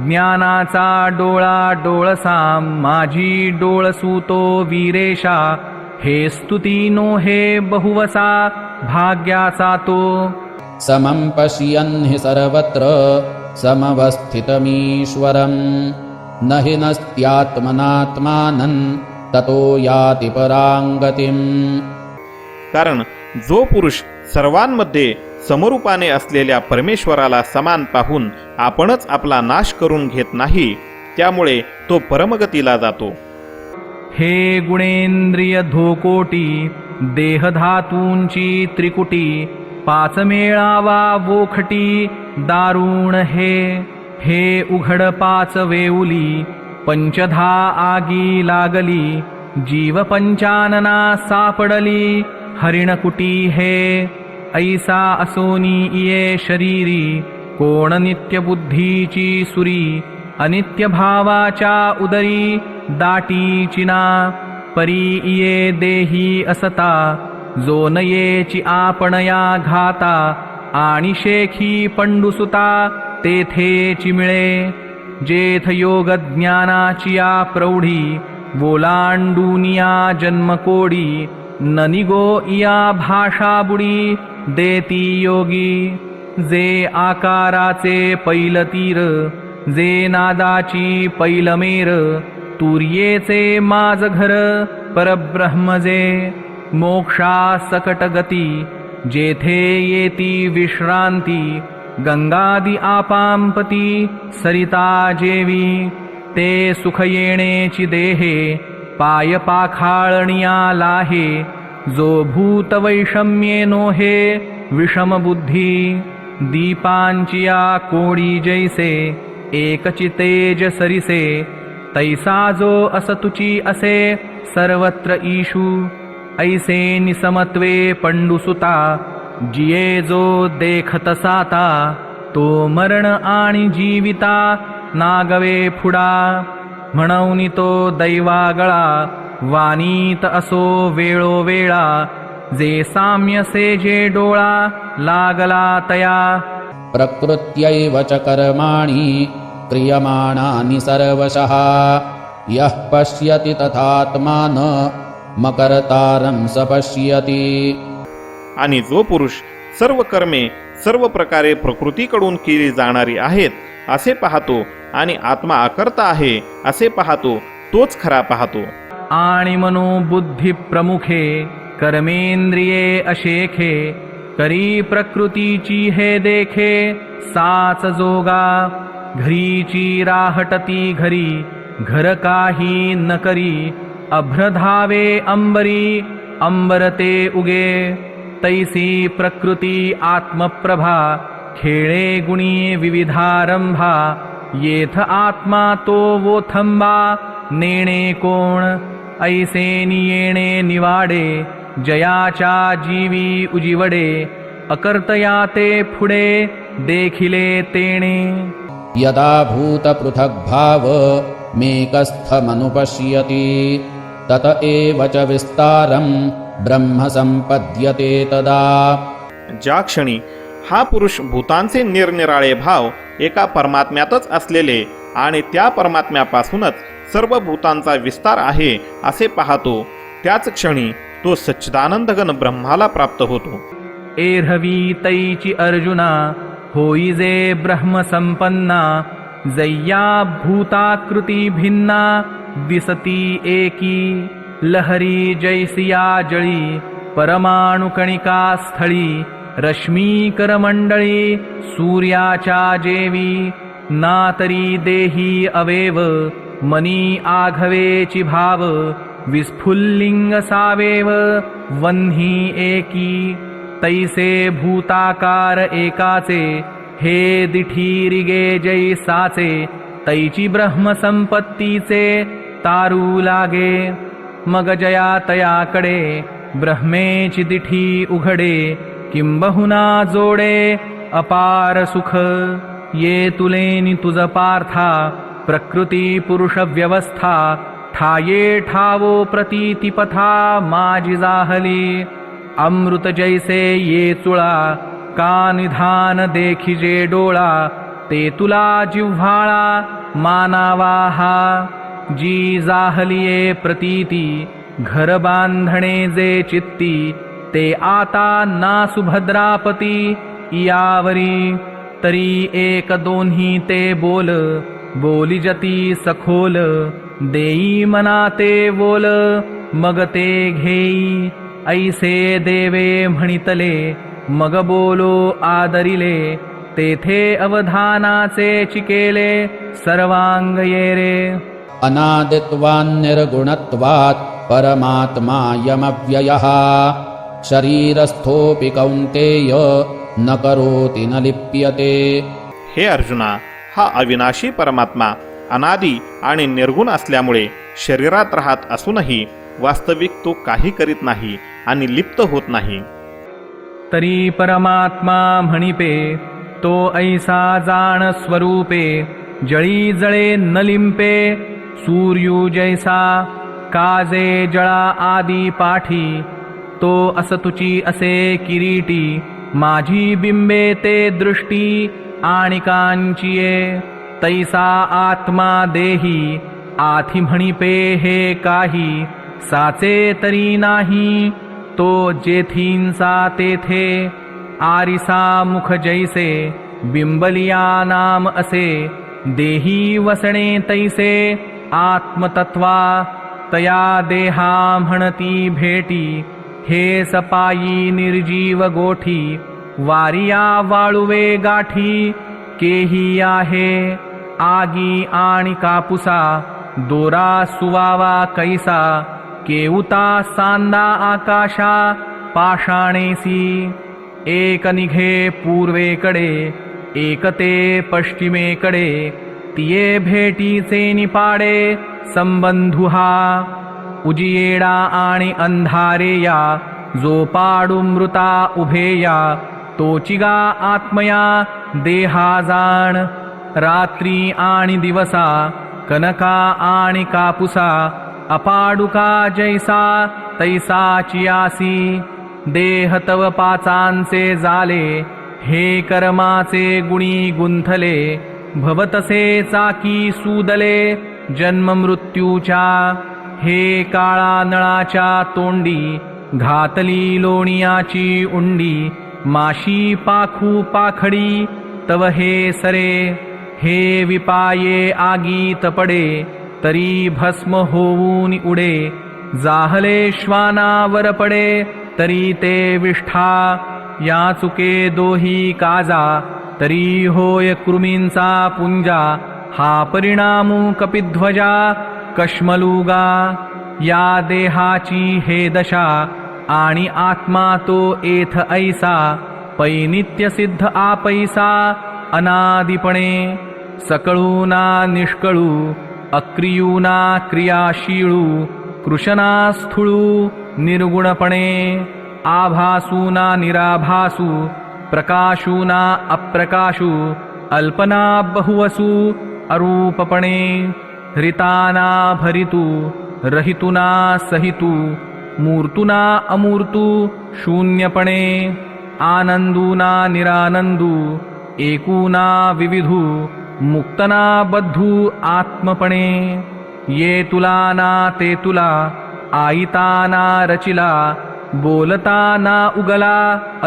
ज्ञानाचा डोळा डोळसाम माझी डोळसू तो वीरेशा हे स्तुती नो हे बहुवसा भाग्याचा तो समं पश्यन् हि सर्वत्र समवस्थितमीश्वरम् न हि नस्त्यात्मनात्मानं ततो याति परांगतिम्. कारण जो पुरुष सर्वांमध्ये समरूपाने असलेल्या परमेश्वराला समान पाहून आपणच आपला नाश करून घेत नाही त्यामुळे तो परमगतीला जातो. हे गुणेंद्रिय धोकोटी देहधातूंची त्रिकुटी पाच मेळावा वोखटी दारुण हे उघड पाच वेऊली पंचधा आगी लागली जीव पंचानना सापडली हरिणकुटी हे ऐसा असोनी इये शरीरी कोण नित्य बुद्धीची सुरी अनित्य भावाच्या उदरी दाटी चिना परी इये देही असता जो नयेची आपणया घाता आणि शेखी पंडुसुता तेथे मिळे जेथ योग ज्ञानाची या प्रौढी बोलांडूनिया जन्मकोडी न निगो इया भाषा बुडी देती योगी जे आकाराचे पैलतीर जे नादाची पैलमेर तुर्येचे माझ घर परब्रह्म जे मोक्षा सकट गती जेथे येती विश्रांती गंगादी आपांपती सरिता जेवी ते सुख येणेची देहे पाय पाखाळणिया लाहे जो भूत वैषम्येनो हे विषम बुद्धी दीपांचिया कोडी जैसे एकची तेज सरिसे तैसा जो असतुची असे सर्वत्र ईशू ऐसे निसमत्वे पंडुसुता जिये जो देखत साता तो मरण आणि जीविता नागवे फुडा म्हणून तो दैवागळा वानीत असो वेळोवेळा जे साम्य से जे डोळा लागला तया प्रकृत्यैव च कर्माणि क्रियमाणानि सर्वशः यः पश्यति तथात्मान मकर्तारं स पश्यति. आणि जो पुरुष सर्व कर्मे सर्व प्रकारे प्रकृतीकडून केली जाणारी आहेत असे पाहतो आणि आत्मा अकर्ता आहे असे पाहतो तोच खरा पाहतो. आणि मनोबुद्धी प्रमुखे कर्मेंद्रिये अशेखे करी प्रकृतीची हे देखे साच जोगा घरीची राहटती घरी घर काही न करी अभ्रधावे अंबरी अंबरते उगे तैसी प्रकृती आत्मप्रभा खेळे गुणी विविधारंभा येथ आत्मा तो वो थंबा नेणे कोण ऐसे नियेणे निवाडे जयाच्या जीवी उजिवडे अकर्तया ते पुढे देखिले तेणे यदा भूतपृथग्भाव मेकस्थमनुपश्यति तत एव च विस्तारं ब्रह्म संपद्यते तदा ज्या क्षणी हा पुरुष भूतांचे निरनिराळे भाव एका परमात्म्यातच असलेले आणि त्या परमात्म्यापासूनच सर्व भूतांचा विस्तार आहे असे पाहतो, त्याच क्षणी तो सच्चिदानंदघन ब्रह्माला प्राप्त होतो. एरहवी तैची अर्जुना होई जे ब्रह्म संपन्ना जय्या भूताकृती भिन्ना दिसती एकी लहरी जैसिया जळी परमाणु कणिका स्थळी रश्मीकर मंडळी सूर्याच्या जेवी ना तरी देही अवेव मनी आघवेची भाव विस्फुल्लिंग सावेव वन्ही एकी तैसे भूताकार एकाचे हे दिठीरिगे जैसाचे तैची ब्रह्मसंपत्तीचे तारू लागे मग जया तयाकडे ब्रह्मेची दिठी उघडे किंबहुना जोडे अपार सुख ये तुलेनी तुझ पार्था प्रकृती पुरुष व्यवस्था ठाये ठावो प्रतीती पथा माझी जाहली अमृत जैसे ये चुळा का निधान देखिजे डोळा ते तुला जिव्हाळा मानावा हा जी जाहलिये प्रतीती घर बांधणे जे चित्ती ते आता ना सुभद्रापती यावरी तरी एक दोन्ही ते बोल बोली जती सखोल देई मना ते बोल मग ते घेई ऐसे देवे म्हणितले मग बोलो आदरिले तेथे अवधानाचे चिकेले सर्वांग येरे अनादित्वान्निर्गुणत्वात् परमात्मायमव्ययः शरीरस्थोऽपि कौन्तेय न करोति न लिप्यते. हे अर्जुना, हा अविनाशी परमात्मा अनादी आणि निर्गुण असल्यामुळे शरीरात राहत असूनही वास्तविक तो काही करीत नाही आणि लिप्त होत नाही. तरी परमात्मा म्हणिपे तो ऐसा जाण स्वरूपे जळी जळे न लिंपे सूर्यू जैसा काजे जळा आदी पाठी तो असतुची असे किरीटी माझी बिंबे ते दृष्टी आणि कांचिये तैसा आत्मा देही आथी म्हणिपे हे काही साचे तरी नाही तो जेथींसा तेथे आरिसा मुख जैसे बिंबलिया नाम असे देही वसणे तैसे आत्मतत्वा तया देहा म्हणती भेटी हे सपायी निर्जीव गोठी वारिया वाळुवे गाठी केही आहे आगी आणि कापुसा दोरा सुवावा कैसा केऊता सांदा आकाशा पाषाणेसी एक निघे पूर्वेकडे एक ते पश्चिमेकडे तिये भेटीचे निपाडे संबंधू हा उजियेडा आणि अंधारे या जो पाडू मृता उभेया तोचिगा आत्मया देहा जाण रात्री आणि दिवसा कनका आणि कापुसा अपाडुका जैसा तैसाची आसी देह तव पाचांचे जाले हे कर्माचे गुणी गुंथले भवतसे चाकी सूदले जन्म मृत्यूच्या हे काळा नळाच्या तोंडी घातली लोणियाची उंडी माशी पाखू पाखडी तव हे सरे हे विपाये आगीत पडे तरी भस्म होऊन उडे जाहले श्वानावर पडे तरी ते विष्ठा या चुके दोही काजा तरी होय कृमींचा पुंजा हा परिणामू कपिध्वजा कश्मलुगा या देहाची हे दशा आणि आत्मा तो एथ ऐसा पैनित्य सिद्ध आपैसा अनादिपणे सकळू ना निष्कळू अक्रियूना क्रियाशीळू कृशना स्थूळू निर्गुणपणे आभासूना निराभासू प्रकाशूना अप्रकाशू अल्पना बहुवसू अरूपपणे हृताना भरितू रहितुना सहितू मूर्तुना अमूर्तू शून्यपणे आनंदूना निरानंदू एकूना विविधू मुक्तना बद्धू आत्मपणे ये तुला ना ते तुला आईता ना रचिला बोलता ना उगला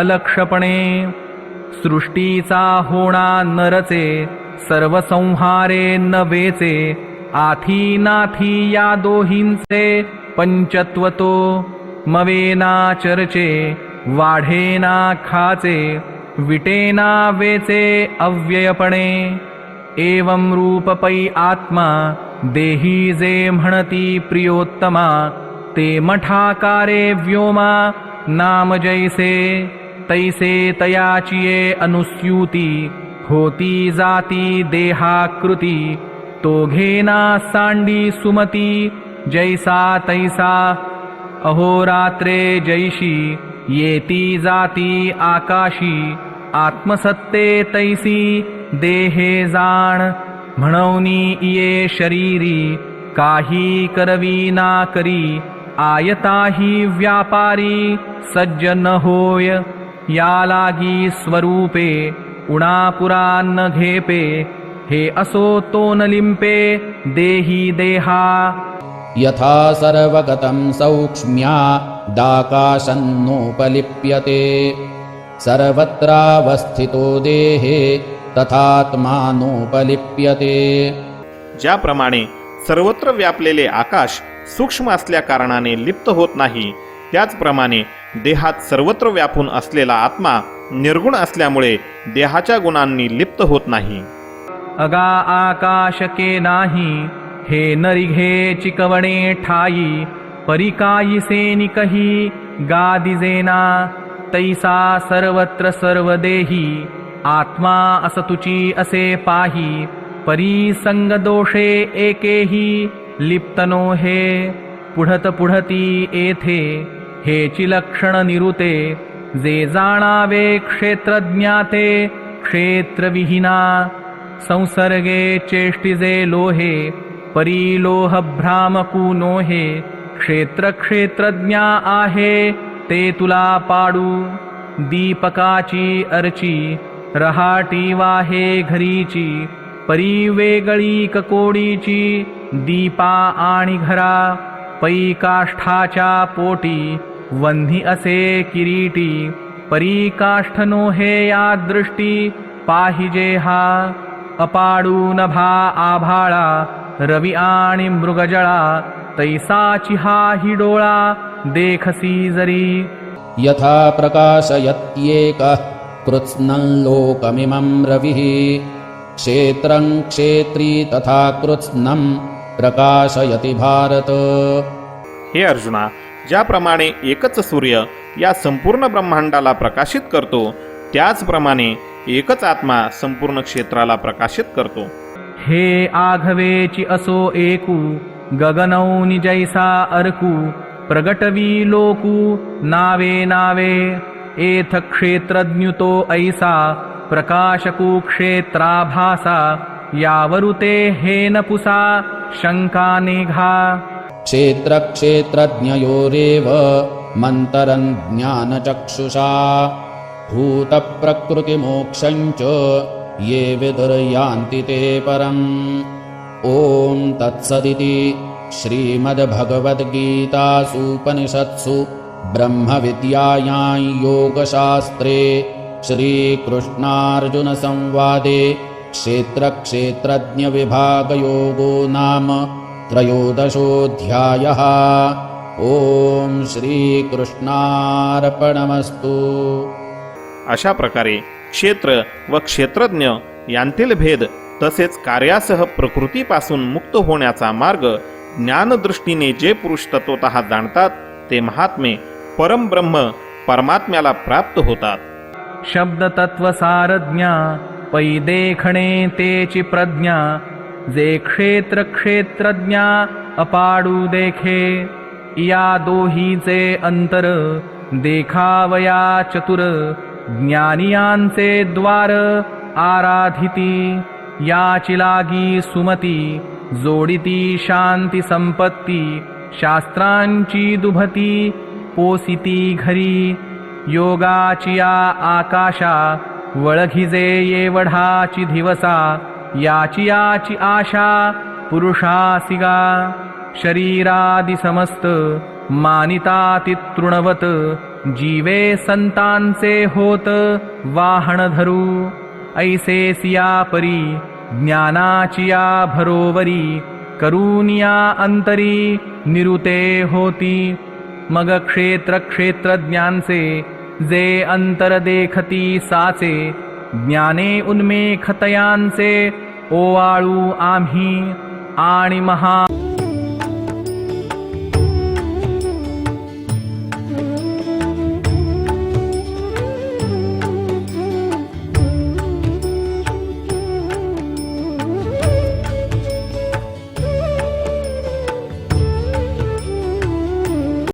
अलक्षपणे सृष्टीचा होणा नरचे सर्व संहारे न वेचे आथी नाथी या दोहींचे पंचत्वतो मवेना चरचे वाढेना खाचे विटेना वेचे अव्ययपणे एवं रूप पै आत्मा देही जे म्हणती प्रियोत्तमा ते मठाकारे व्योमा नाम जैसे तैसे तयाचिये अनुस्यूती होती जाती देहाकृती तो घेना सांडी सुमती जैसा तैसा अहोरात्रे जैशी येती जाती आकाशी आत्मसत्ते तैसी देहे जाण म्हणवनी ये शरीरी काही करवी ना करी आयताही व्यापारी सज्जन होय या लागी स्वरूपे उणापुरा न घेपे हे असो तो न लिंपे देही देहा यथा सर्वगतं सौक्ष्म्यादाकाशन्नोपलिप्यते सर्वत्रावस्थितो देहे तथात्मानोपलिप्यते. ज्याप्रमाणे सर्वत्र व्यापलेले आकाश सूक्ष्म असल्या कारणाने लिप्त होत नाही, त्याचप्रमाणे देहात सर्वत्र व्यापून असलेला आत्मा निर्गुण असल्यामुळे देहाच्या गुणांनी लिप्त होत नाही. अगा आकाश के नाही हे नरिघे चिकवणे ठाई परिकाई सेनि कही गादिजेना तैसा सर्वत्र सर्वदेही आत्मा असतुची असे पाही परी संग दोषे एकेही लिप्तनो हे पुढत पुढती येथे हेची लक्षण निरुते जे जाणावे क्षेत्रज्ञाते क्षेत्रविहीना संसर्गे चेष्टिजे लोहे परिलोह भ्रामकू नोहे क्षेत्र क्षेत्रज्ञा आहे ते तुला पाडू दीपकाची अर्ची रहाटी वाहे घरीची परिवेगळी ककोडीची दीपा आणि घरा पै काष्ठाच्या पोटी वन्ही असे किरीटी परी काष्ठ नोहे या दृष्टी पाहिजे हा अपाडू नभा आभाळा रवी आणि मृगजळा तैसाची हा हि डोळा देखसी जरी यथा प्रकाशयत्येकः कृत्स्नं लोकमिमं रविः क्षेत्रं क्षेत्री तथा कृत्स्नं प्रकाशयति भारत. हे अर्जुना, ज्याप्रमाणे एकच सूर्य या संपूर्ण ब्रह्मांडाला प्रकाशित करतो, त्याचप्रमाणे एकच आत्मा संपूर्ण क्षेत्राला प्रकाशित करतो. हे आघवेची असो एकू गगनौनि जैसा अर्कू प्रगटवी लोकू नावे नावे एथ क्षेत्रज्ञुतो ऐसा प्रकाशकू क्षेत्राभासा यावरुते हेन पुसा शंका निघा. क्षेत्र क्षेत्रज्ञयोरेव मंतरं ज्ञानचक्षुषा भूतप्रकृतिमोक्षञ्च ये विदुर्यान्ति ते परम्. ॐ तत्सदिति श्रीमद्भगवद्गीतासूपनिषत्सु ब्रह्मविद्यायां योगशास्त्रे श्रीकृष्णार्जुनसंवादे क्षेत्रक्षेत्रज्ञविभागयोगो नाम त्रयोदशोऽध्यायः. ॐ श्रीकृष्णार्पणमस्तु. अशा प्रकारे क्षेत्र व क्षेत्रज्ञ यांतील भेद तसेच कार्यासह प्रकृतीपासून मुक्त होण्याचा मार्ग ज्ञानदृष्टीने जे पुरुष तत्वतः जाणतात ते महात्मे परमब्रह्म परमात्म्याला प्राप्त होतात. शब्द तत्व सारज्ञा पै देखणे तेची प्रज्ञा जे क्षेत्र क्षेत्रज्ञा अपाडू देखे या दोहीचे अंतर देखावया चतुर ज्ञानियांचे द्वार आराधिती याची लागी सुमती जोडिती शांती संपत्ती शास्त्रांची दुभती पोसिती घरी योगाची या आकाशा वळघिजे येवढाची दिवसा याची आशा पुरुषासिगा शरीरादि समस्त मानिताति तृणवत जीवे संतांचे होत वाहन धरू ऐसे सिया परी ज्ञानाचिया भरोवरी करुनिया अंतरी निरुते होती मग क्षेत्र क्षेत्रज्ञांचे जे अंतर देखती साचे ज्ञाने उन्मेखतयांचे ओवाळू आम्ही आणि महा